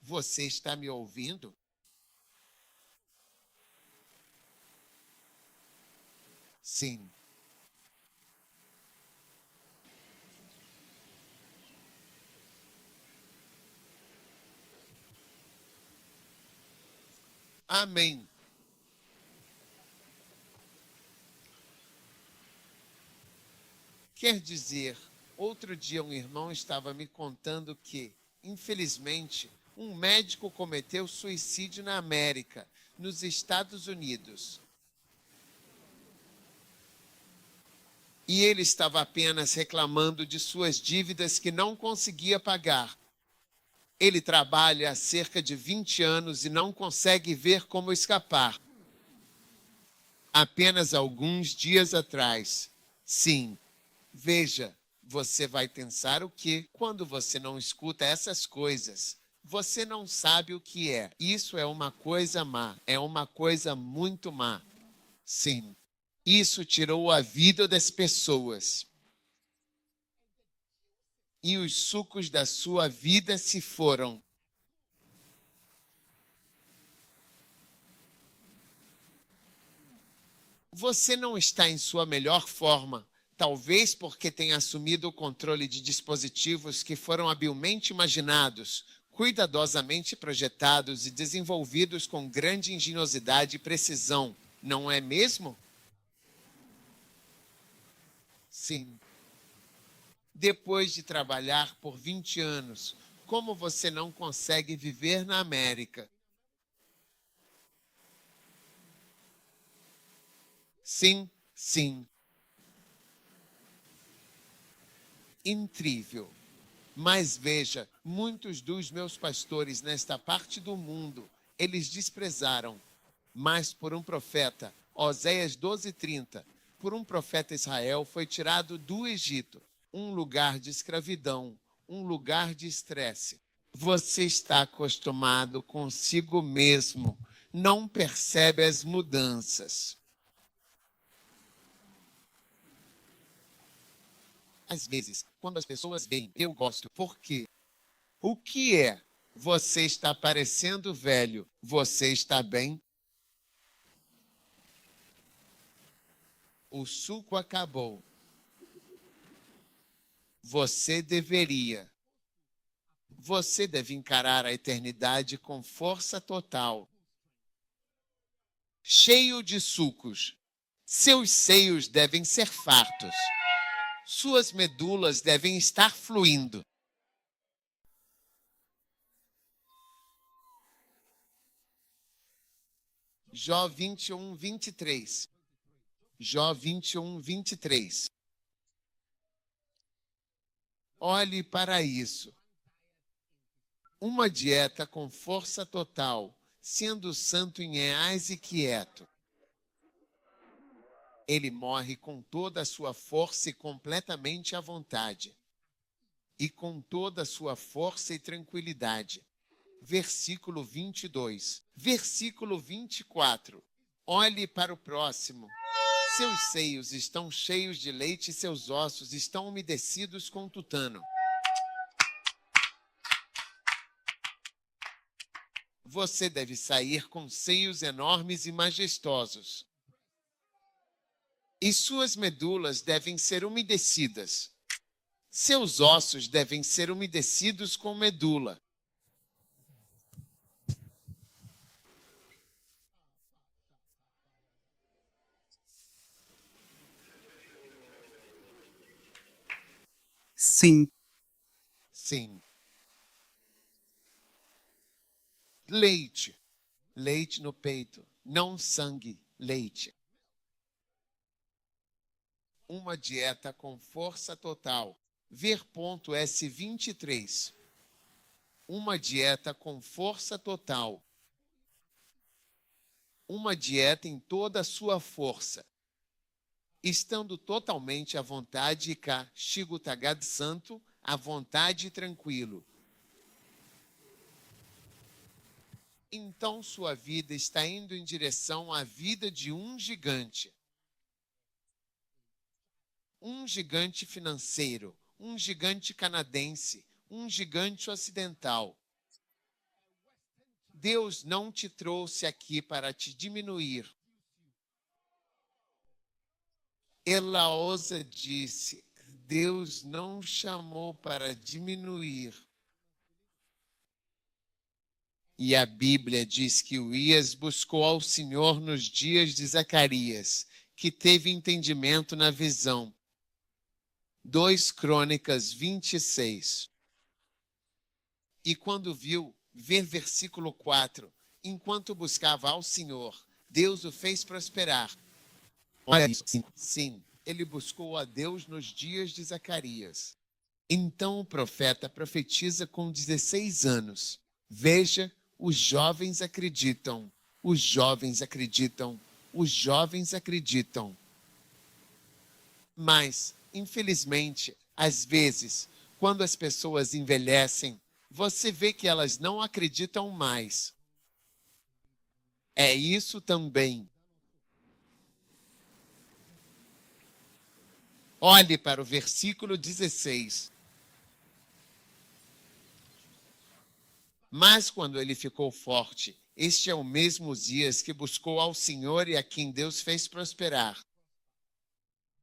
Você está me ouvindo? Sim. Amém. Quer dizer, outro dia um irmão estava me contando que, infelizmente, um médico cometeu suicídio na América, nos Estados Unidos. E ele estava apenas reclamando de suas dívidas que não conseguia pagar. Ele trabalha há cerca de 20 anos e não consegue ver como escapar. Apenas alguns dias atrás. Sim, veja, você vai pensar o quê quando você não escuta essas coisas? Você não sabe o que é. Isso é uma coisa má, é uma coisa muito má. Sim, isso tirou a vida das pessoas. E os sucos da sua vida se foram. Você não está em sua melhor forma, talvez porque tenha assumido o controle de dispositivos que foram habilmente imaginados, cuidadosamente projetados e desenvolvidos com grande engenhosidade e precisão, não é mesmo? Sim. Depois de trabalhar por 20 anos, como você não consegue viver na América? Sim, sim, incrível. Mas veja, muitos dos meus pastores nesta parte do mundo, eles desprezaram. Mas por um profeta, Oséias 12:30, por um profeta Israel foi tirado do Egito, um lugar de escravidão, um lugar de estresse. Você está acostumado consigo mesmo, não percebe as mudanças. Às vezes, quando as pessoas veem, eu gosto. Por quê? O que é? Você está parecendo velho. Você está bem? O suco acabou. Você deveria. Você deve encarar a eternidade com força total. Cheio de sucos. Seus seios devem ser fartos. Suas medulas devem estar fluindo. Jó 21:23. Jó 21:23. Olhe para isso. Uma dieta com força total, sendo santo em reais e quieto. Ele morre com toda a sua força e completamente à vontade. E com toda a sua força e tranquilidade. Versículo 22. Versículo 24. Olhe para o próximo. Seus seios estão cheios de leite e seus ossos estão umedecidos com tutano. Você deve sair com seios enormes e majestosos. E suas medulas devem ser umedecidas. Seus ossos devem ser umedecidos com medula. Sim, Sim. Leite. Leite no peito. Não sangue. Leite. Uma dieta com força total. Ver ponto S23. Uma dieta com força total. Uma dieta em toda a sua força. Estando totalmente à vontade e cá, Shigutagad Santo, à vontade e tranquilo. Então sua vida está indo em direção à vida de um gigante. Um gigante financeiro, um gigante canadense, um gigante ocidental. Deus não te trouxe aqui para te diminuir. Elaosa disse: Deus não chamou para diminuir. E a Bíblia diz que Uías buscou ao Senhor nos dias de Zacarias, que teve entendimento na visão. 2 Crônicas 26. E quando viu, ver versículo 4, enquanto buscava ao Senhor, Deus o fez prosperar. Olha isso. Sim, ele buscou a Deus nos dias de Zacarias. Então o profeta profetiza com 16 anos. Veja, os jovens acreditam, os jovens acreditam, os jovens acreditam. Mas, infelizmente, às vezes, quando as pessoas envelhecem, você vê que elas não acreditam mais. É isso também. Olhe para o versículo 16. Mas quando ele ficou forte, este é o mesmo Uzias que buscou ao Senhor e a quem Deus fez prosperar.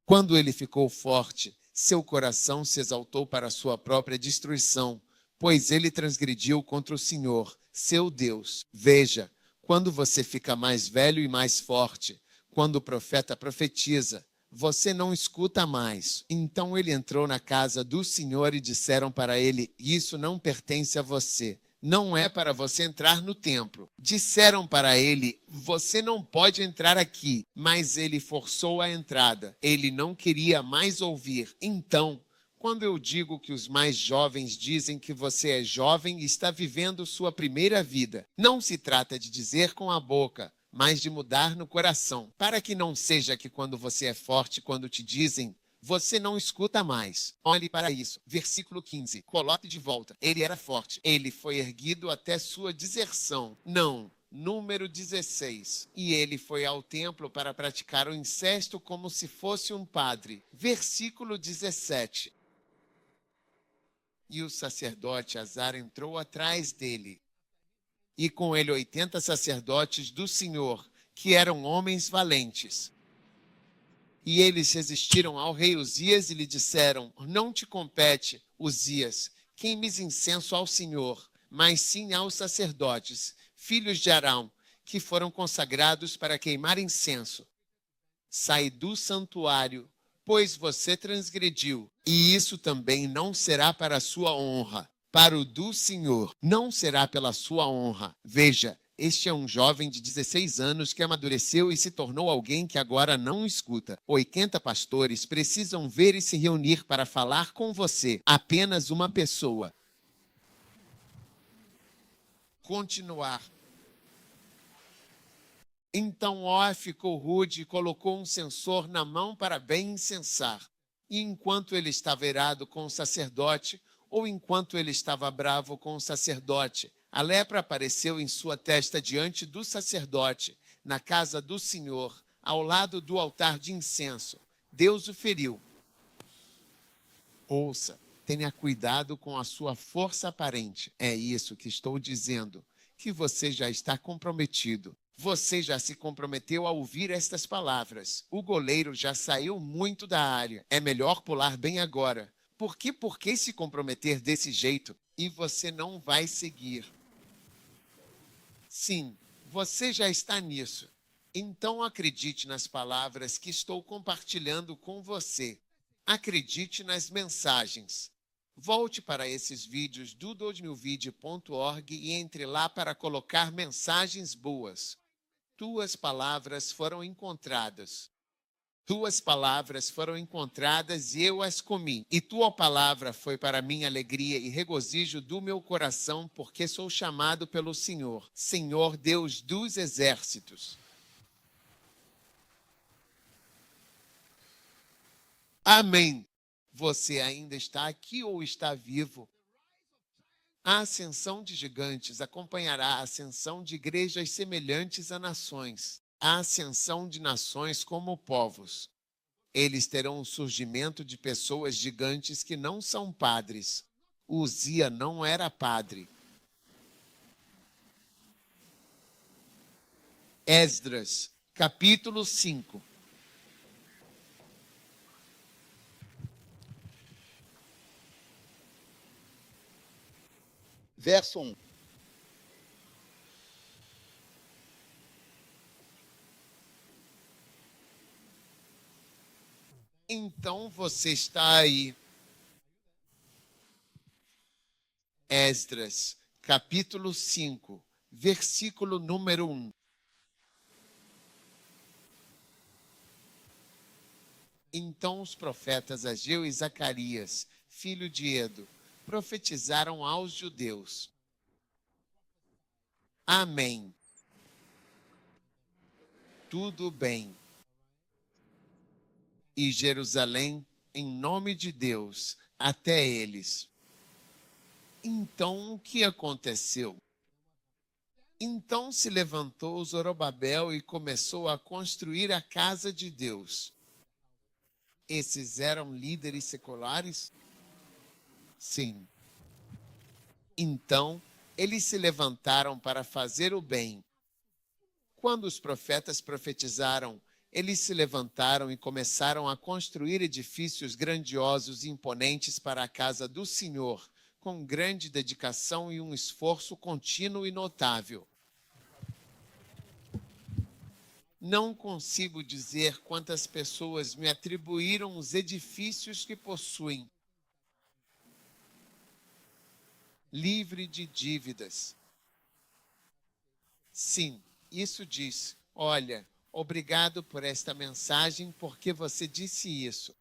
Quando ele ficou forte, seu coração se exaltou para a sua própria destruição, pois ele transgrediu contra o Senhor, seu Deus. Veja, quando você fica mais velho e mais forte, quando o profeta profetiza, você não escuta mais. Então ele entrou na casa do Senhor e disseram para ele: isso não pertence a você. Não é para você entrar no templo. Disseram para ele: você não pode entrar aqui. Mas ele forçou a entrada. Ele não queria mais ouvir. Então, quando eu digo que os mais jovens dizem que você é jovem e está vivendo sua primeira vida, não se trata de dizer com a boca, mas de mudar no coração, para que não seja que quando você é forte, quando te dizem, você não escuta mais. Olhe para isso. Versículo 15. Coloque de volta. Ele era forte. Ele foi erguido até sua deserção. Não. Número 16. E ele foi ao templo para praticar o incesto como se fosse um padre. Versículo 17. E o sacerdote Azar entrou atrás dele. E com ele 80 sacerdotes do Senhor, que eram homens valentes. E eles resistiram ao rei Uzias e lhe disseram: não te compete, Uzias, queimes incenso ao Senhor, mas sim aos sacerdotes, filhos de Arão, que foram consagrados para queimar incenso. Sai do santuário, pois você transgrediu, e isso também não será para a sua honra. Para o do Senhor, não será pela sua honra. Veja, este é um jovem de 16 anos que amadureceu e se tornou alguém que agora não escuta. 80 pastores precisam ver e se reunir para falar com você. Apenas uma pessoa. Continuar. Então Ó ficou rude e colocou um censor na mão para bem incensar. E enquanto ele estava irado com o sacerdote, ou enquanto ele estava bravo com o sacerdote, a lepra apareceu em sua testa diante do sacerdote, na casa do Senhor, ao lado do altar de incenso. Deus o feriu. Ouça, tenha cuidado com a sua força aparente. É isso que estou dizendo, que você já está comprometido. Você já se comprometeu a ouvir estas palavras. O goleiro já saiu muito da área. É melhor pular bem agora. Por que se comprometer desse jeito? E você não vai seguir. Sim, você já está nisso. Então acredite nas palavras que estou compartilhando com você. Acredite nas mensagens. Volte para esses vídeos do 2000video.org e entre lá para colocar mensagens boas. Tuas palavras foram encontradas. Tuas palavras foram encontradas e eu as comi. E tua palavra foi para mim alegria e regozijo do meu coração, porque sou chamado pelo Senhor, Senhor Deus dos exércitos. Amém. Você ainda está aqui ou está vivo? A ascensão de gigantes acompanhará a ascensão de igrejas semelhantes a nações, a ascensão de nações como povos. Eles terão o surgimento de pessoas gigantes que não são padres. Uzia não era padre. Esdras, capítulo 5. verso 1. Então você está aí. Esdras, capítulo 5, versículo número 1. Então os profetas Ageu e Zacarias, filho de Edo, profetizaram aos judeus. Amém. Tudo bem. E Jerusalém, em nome de Deus, até eles. Então o que aconteceu? Então se levantou Zorobabel e começou a construir a casa de Deus. Esses eram líderes seculares? Sim. Então, eles se levantaram para fazer o bem. Quando os profetas profetizaram, eles se levantaram e começaram a construir edifícios grandiosos e imponentes para a casa do Senhor, com grande dedicação e um esforço contínuo e notável. Não consigo dizer quantas pessoas me atribuíram os edifícios que possuem. Livre de dívidas. Sim, isso diz. Olha, obrigado por esta mensagem, porque você disse isso.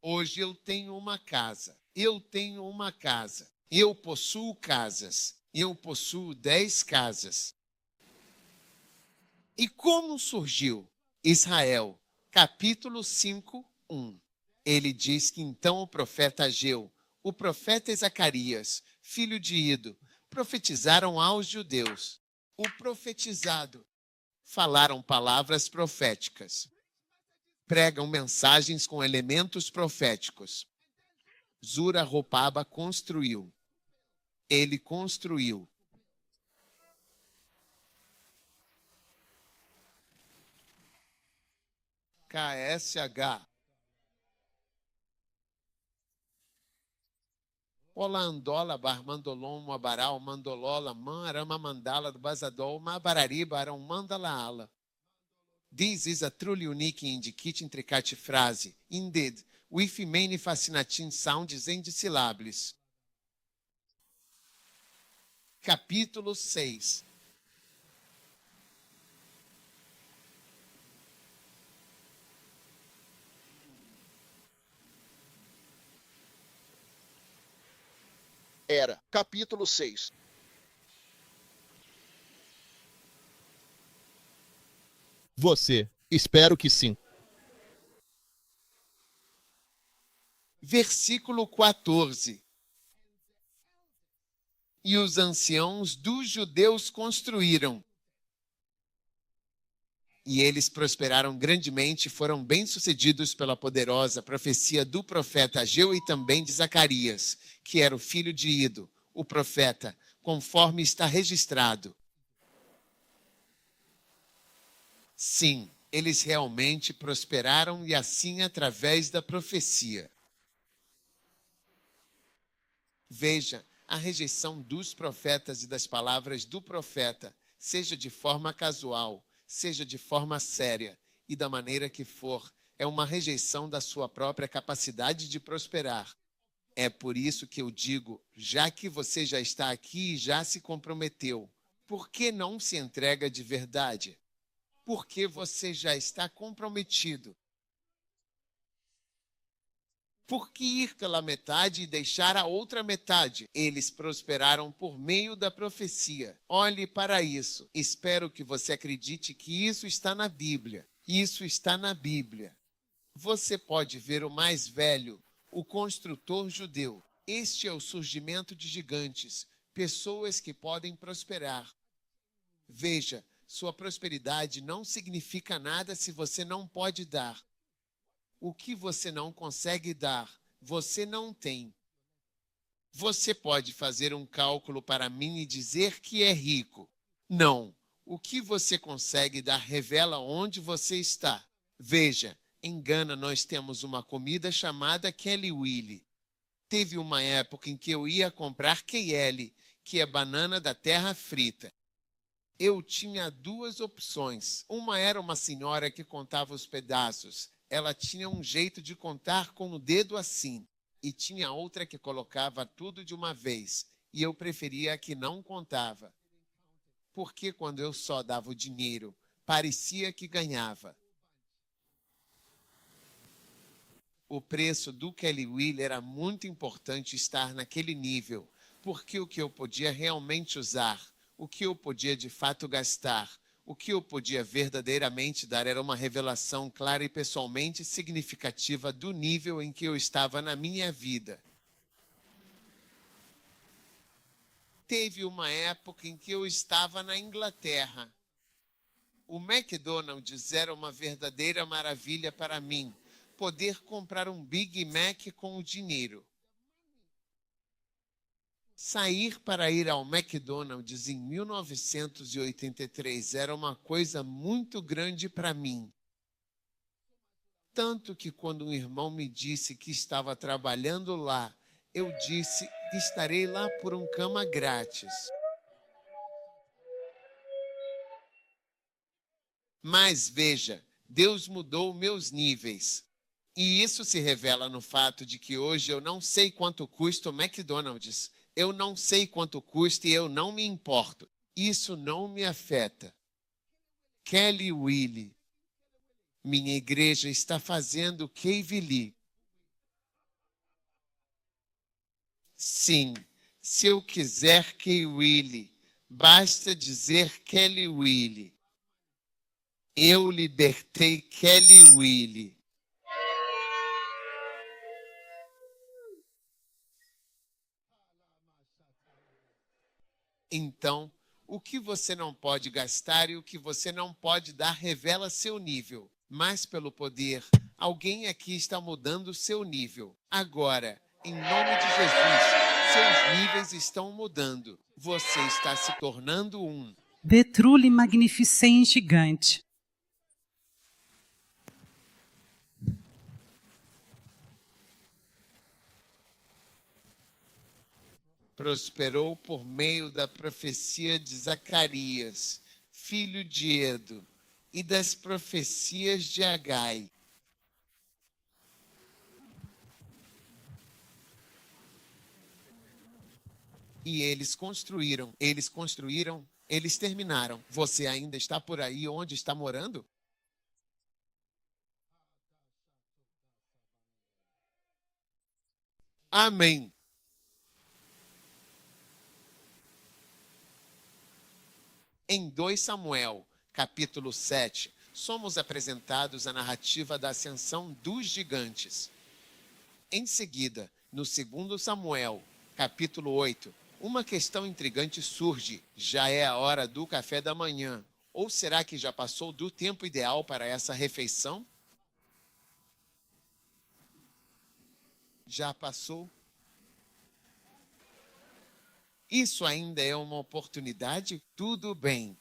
Hoje eu tenho uma casa. Eu tenho uma casa. Eu possuo casas. Eu possuo 10 casas. E como surgiu? Israel, capítulo 5, 1. Ele diz que então o profeta Ageu, o profeta Zacarias, filho de Ido, profetizaram aos judeus. O profetizado. Falaram palavras proféticas. Pregam mensagens com elementos proféticos. Zura-Robaba construiu. Ele construiu. KSH. Olandola, Barmandolom, Mabaral, Mandolola, Manarama, Mandala, do Bazadol, Mabarariba, Aram, Mandalaala. This is a truly unique indicate intricate phrase. Indeed, with many fascinating sounds and syllables. Capítulo 6. Era, capítulo 6. Você, espero que sim. Versículo 14. E os anciãos dos judeus construíram. E eles prosperaram grandemente e foram bem-sucedidos pela poderosa profecia do profeta Ageu e também de Zacarias, que era o filho de Ido, o profeta, conforme está registrado. Sim, eles realmente prosperaram e assim através da profecia. Veja, a rejeição dos profetas e das palavras do profeta, seja de forma casual, seja de forma séria e da maneira que for, é uma rejeição da sua própria capacidade de prosperar. É por isso que eu digo, já que você já está aqui e já se comprometeu, por que não se entrega de verdade? Porque você já está comprometido. Por que ir pela metade e deixar a outra metade? Eles prosperaram por meio da profecia. Olhe para isso. Espero que você acredite que isso está na Bíblia. Isso está na Bíblia. Você pode ver o mais velho, o construtor judeu. Este é o surgimento de gigantes, pessoas que podem prosperar. Veja, sua prosperidade não significa nada se você não pode dar. O que você não consegue dar, você não tem. Você pode fazer um cálculo para mim e dizer que é rico. Não. O que você consegue dar revela onde você está. Veja, em Gana nós temos uma comida chamada Kelly Willy. Teve uma época em que eu ia comprar KL, que é banana da terra frita. Eu tinha duas opções. Uma era uma senhora que contava os pedaços. Ela tinha um jeito de contar com o dedo assim. E tinha outra que colocava tudo de uma vez. E eu preferia a que não contava. Porque quando eu só dava o dinheiro, parecia que ganhava. O preço do Kelly Wheel era muito importante estar naquele nível, porque o que eu podia realmente usar, o que eu podia de fato gastar, o que eu podia verdadeiramente dar era uma revelação clara e pessoalmente significativa do nível em que eu estava na minha vida. Teve uma época em que eu estava na Inglaterra. O McDonald's era uma verdadeira maravilha para mim. Poder comprar um Big Mac com o dinheiro. Sair para ir ao McDonald's em 1983 era uma coisa muito grande para mim. Tanto que quando um irmão me disse que estava trabalhando lá, eu disse que estarei lá por um cama grátis. Mas veja, Deus mudou meus níveis. E isso se revela no fato de que hoje eu não sei quanto custa o McDonald's. Eu não sei quanto custa e eu não me importo. Isso não me afeta. Kelly Willy. Minha igreja está fazendo Cave. Sim, se eu quiser Kelly Willy, basta dizer Kelly Willy. Eu libertei Kelly Willy. Então, o que você não pode gastar e o que você não pode dar revela seu nível. Mas pelo poder, alguém aqui está mudando seu nível. Agora, em nome de Jesus, seus níveis estão mudando. Você está se tornando um. Vetrule magnificente gigante. Prosperou por meio da profecia de Zacarias, filho de Edo, e das profecias de Agai. E eles construíram, eles terminaram. Você ainda está por aí onde está morando? Amém. Em 2 Samuel, capítulo 7, somos apresentados a narrativa da ascensão dos gigantes. Em seguida, no 2 Samuel, capítulo 8, uma questão intrigante surge. Já é a hora do café da manhã. Ou será que já passou do tempo ideal para essa refeição? Já passou? Isso ainda é uma oportunidade? Tudo bem.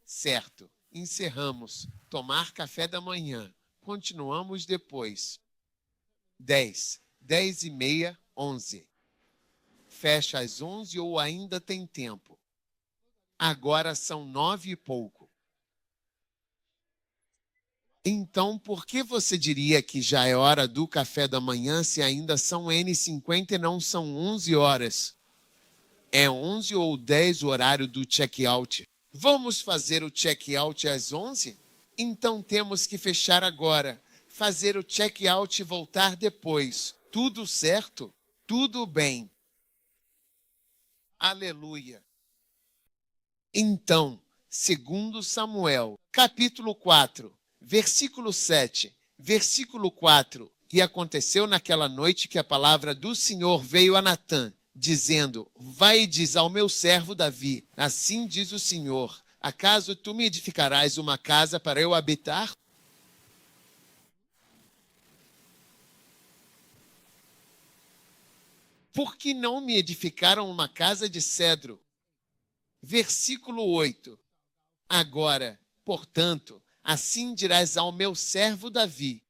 Certo. Encerramos. Tomar café da manhã. Continuamos depois. 10, 10h30, 11. Fecha às 11 ou ainda tem tempo? Agora são 9 e pouco. Então, por que você diria que já é hora do café da manhã se ainda são N50 e não são 11 horas? É 11 ou 10 o horário do check-out. Vamos fazer o check-out às 11? Então temos que fechar agora. Fazer o check-out e voltar depois. Tudo certo? Tudo bem. Aleluia. Então, 2 Samuel, capítulo 4, versículo 7, versículo 4. E aconteceu naquela noite que a palavra do Senhor veio a Natã, dizendo: vai e diz ao meu servo Davi, assim diz o Senhor, acaso tu me edificarás uma casa para eu habitar? Por que não me edificaram uma casa de cedro? Versículo 8. Agora, portanto, assim dirás ao meu servo Davi,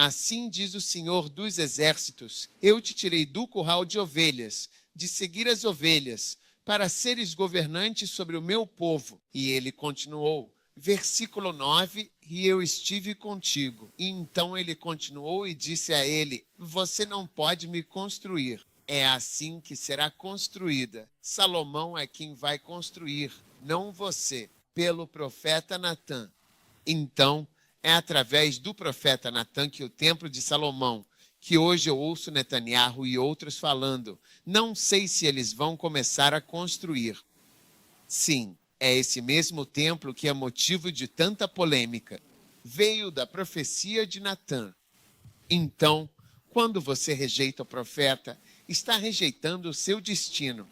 Assim diz o Senhor dos Exércitos: eu te tirei do curral de ovelhas, de seguir as ovelhas, para seres governantes sobre o meu povo. E ele continuou. Versículo 9, e eu estive contigo. E então ele continuou e disse a ele: você não pode me construir. É assim que será construída. Salomão é quem vai construir, não você, pelo profeta Natã. Então, é através do profeta Natã que o templo de Salomão, que hoje eu ouço Netanyahu e outros falando, não sei se eles vão começar a construir. Sim, é esse mesmo templo que é motivo de tanta polêmica. Veio da profecia de Natã. Então, quando você rejeita o profeta, está rejeitando o seu destino.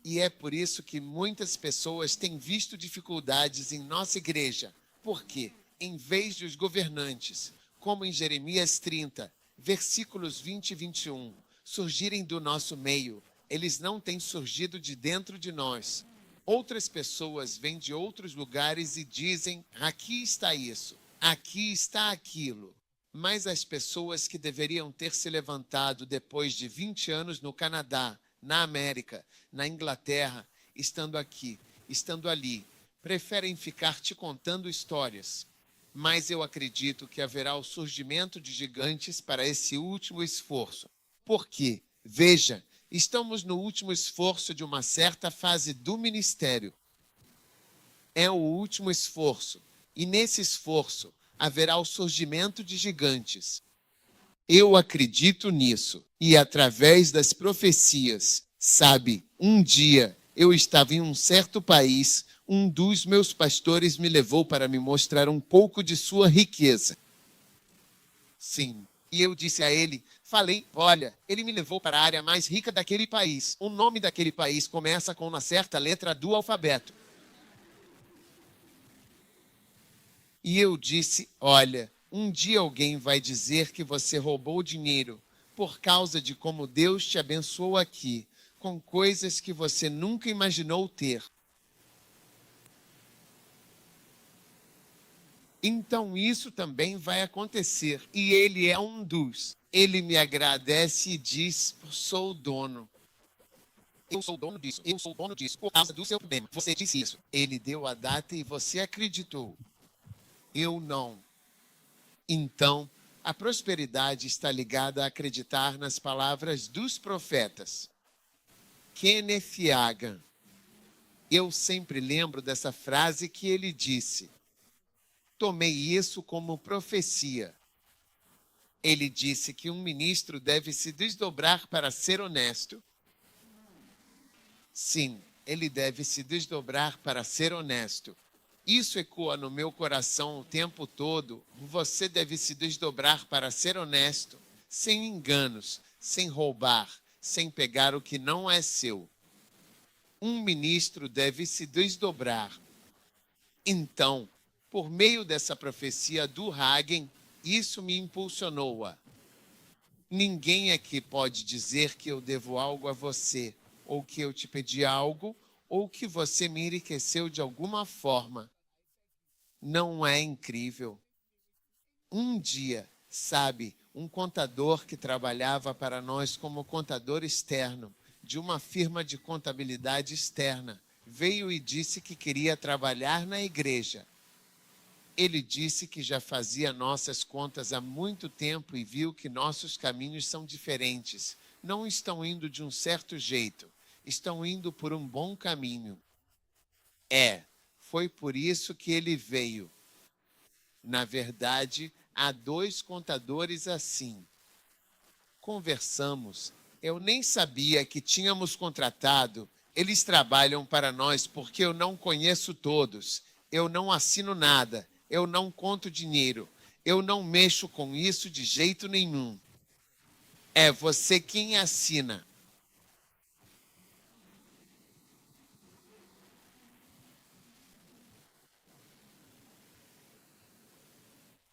E é por isso que muitas pessoas têm visto dificuldades em nossa igreja. Porque, em vez dos governantes, como em Jeremias 30, versículos 20 e 21, surgirem do nosso meio, eles não têm surgido de dentro de nós. Outras pessoas vêm de outros lugares e dizem: aqui está isso, aqui está aquilo. Mas as pessoas que deveriam ter se levantado depois de 20 anos no Canadá, na América, na Inglaterra, estando aqui, estando ali, preferem ficar te contando histórias. Mas eu acredito que haverá o surgimento de gigantes para esse último esforço. Porque, veja, estamos no último esforço de uma certa fase do ministério. É o último esforço. E nesse esforço haverá o surgimento de gigantes. Eu acredito nisso. E através das profecias, sabe, um dia eu estava em um certo país, um dos meus pastores me levou para me mostrar um pouco de sua riqueza. Sim, e eu disse a ele, falei, olha, ele me levou para a área mais rica daquele país. O nome daquele país começa com uma certa letra do alfabeto. E eu disse, olha, um dia alguém vai dizer que você roubou dinheiro por causa de como Deus te abençoou aqui, com coisas que você nunca imaginou ter. Então isso também vai acontecer. E ele é um dos. Ele me agradece e diz, sou o dono. Eu sou o dono disso, eu sou o dono disso, por causa do seu problema. Você disse isso. Ele deu a data e você acreditou. Eu não. Então, a prosperidade está ligada a acreditar nas palavras dos profetas. Kenneth Hagin. Eu sempre lembro dessa frase que ele disse. Tomei isso como profecia. Ele disse que um ministro deve se desdobrar para ser honesto. Sim, ele deve se desdobrar para ser honesto. Isso ecoa no meu coração o tempo todo. Você deve se desdobrar para ser honesto, sem enganos, sem roubar, sem pegar o que não é seu. Um ministro deve se desdobrar. Então, por meio dessa profecia do Hagin, isso me impulsionou. Ninguém aqui pode dizer que eu devo algo a você, ou que eu te pedi algo, ou que você me enriqueceu de alguma forma. Não é incrível? Um dia, sabe, um contador que trabalhava para nós como contador externo, de uma firma de contabilidade externa, veio e disse que queria trabalhar na igreja. Ele disse que já fazia nossas contas há muito tempo e viu que nossos caminhos são diferentes. Não estão indo de um certo jeito, estão indo por um bom caminho. Foi por isso que ele veio. Na verdade, há 2 contadores assim. Conversamos. Eu nem sabia que tínhamos contratado. Eles trabalham para nós porque eu não conheço todos. Eu não assino nada. Eu não conto dinheiro. Eu não mexo com isso de jeito nenhum. É você quem assina.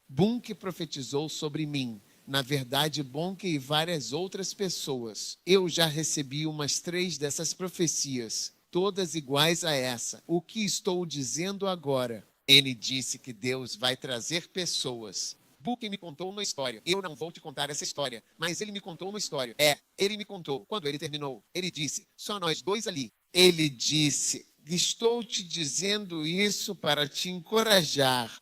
Bunke profetizou sobre mim. Na verdade, Bunke e várias outras pessoas. Eu já recebi umas 3 dessas profecias, todas iguais a essa. O que estou dizendo agora? Ele disse que Deus vai trazer pessoas. Puck me contou uma história. Eu não vou te contar essa história, mas ele me contou uma história. Ele me contou. Quando ele terminou, ele disse, só nós dois ali. Ele disse, estou te dizendo isso para te encorajar.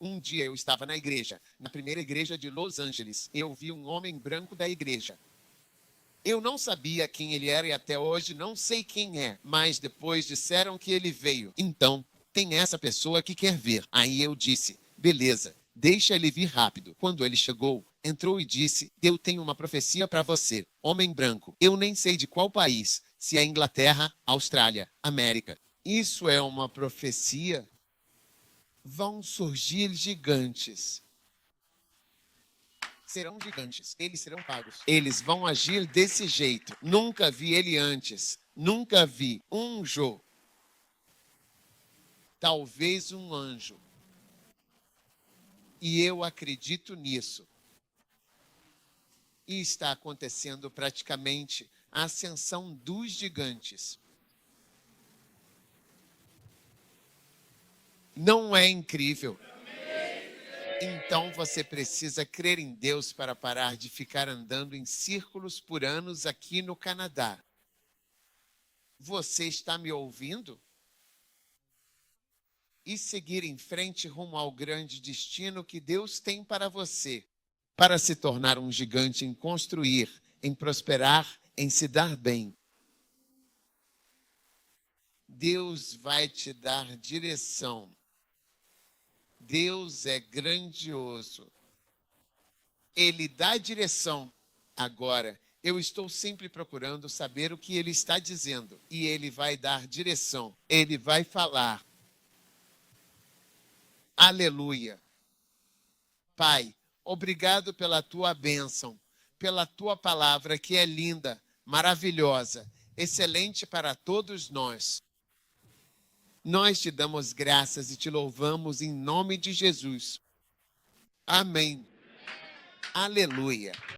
Um dia eu estava na igreja, na primeira igreja de Los Angeles. Eu vi um homem branco da igreja. Eu não sabia quem ele era e até hoje não sei quem é, mas depois disseram que ele veio. Então, tem essa pessoa que quer ver. Aí eu disse, beleza, deixa ele vir rápido. Quando ele chegou, entrou e disse, eu tenho uma profecia para você. Homem branco, eu nem sei de qual país, se é Inglaterra, Austrália, América. Isso é uma profecia? Vão surgir gigantes. Serão gigantes. Eles serão pagos. Eles vão agir desse jeito. Nunca vi ele antes. Nunca vi um Jô. Talvez um anjo. E eu acredito nisso. E está acontecendo praticamente a ascensão dos gigantes. Não é incrível? Então você precisa crer em Deus para parar de ficar andando em círculos por anos aqui no Canadá. Você está me ouvindo? E seguir em frente rumo ao grande destino que Deus tem para você, para se tornar um gigante em construir, em prosperar, em se dar bem. Deus vai te dar direção. Deus é grandioso. Ele dá direção. Agora, eu estou sempre procurando saber o que ele está dizendo. E ele vai dar direção. Ele vai falar. Aleluia. Pai, obrigado pela tua bênção, pela tua palavra que é linda, maravilhosa, excelente para todos nós. Nós te damos graças e te louvamos em nome de Jesus. Amém. Aleluia.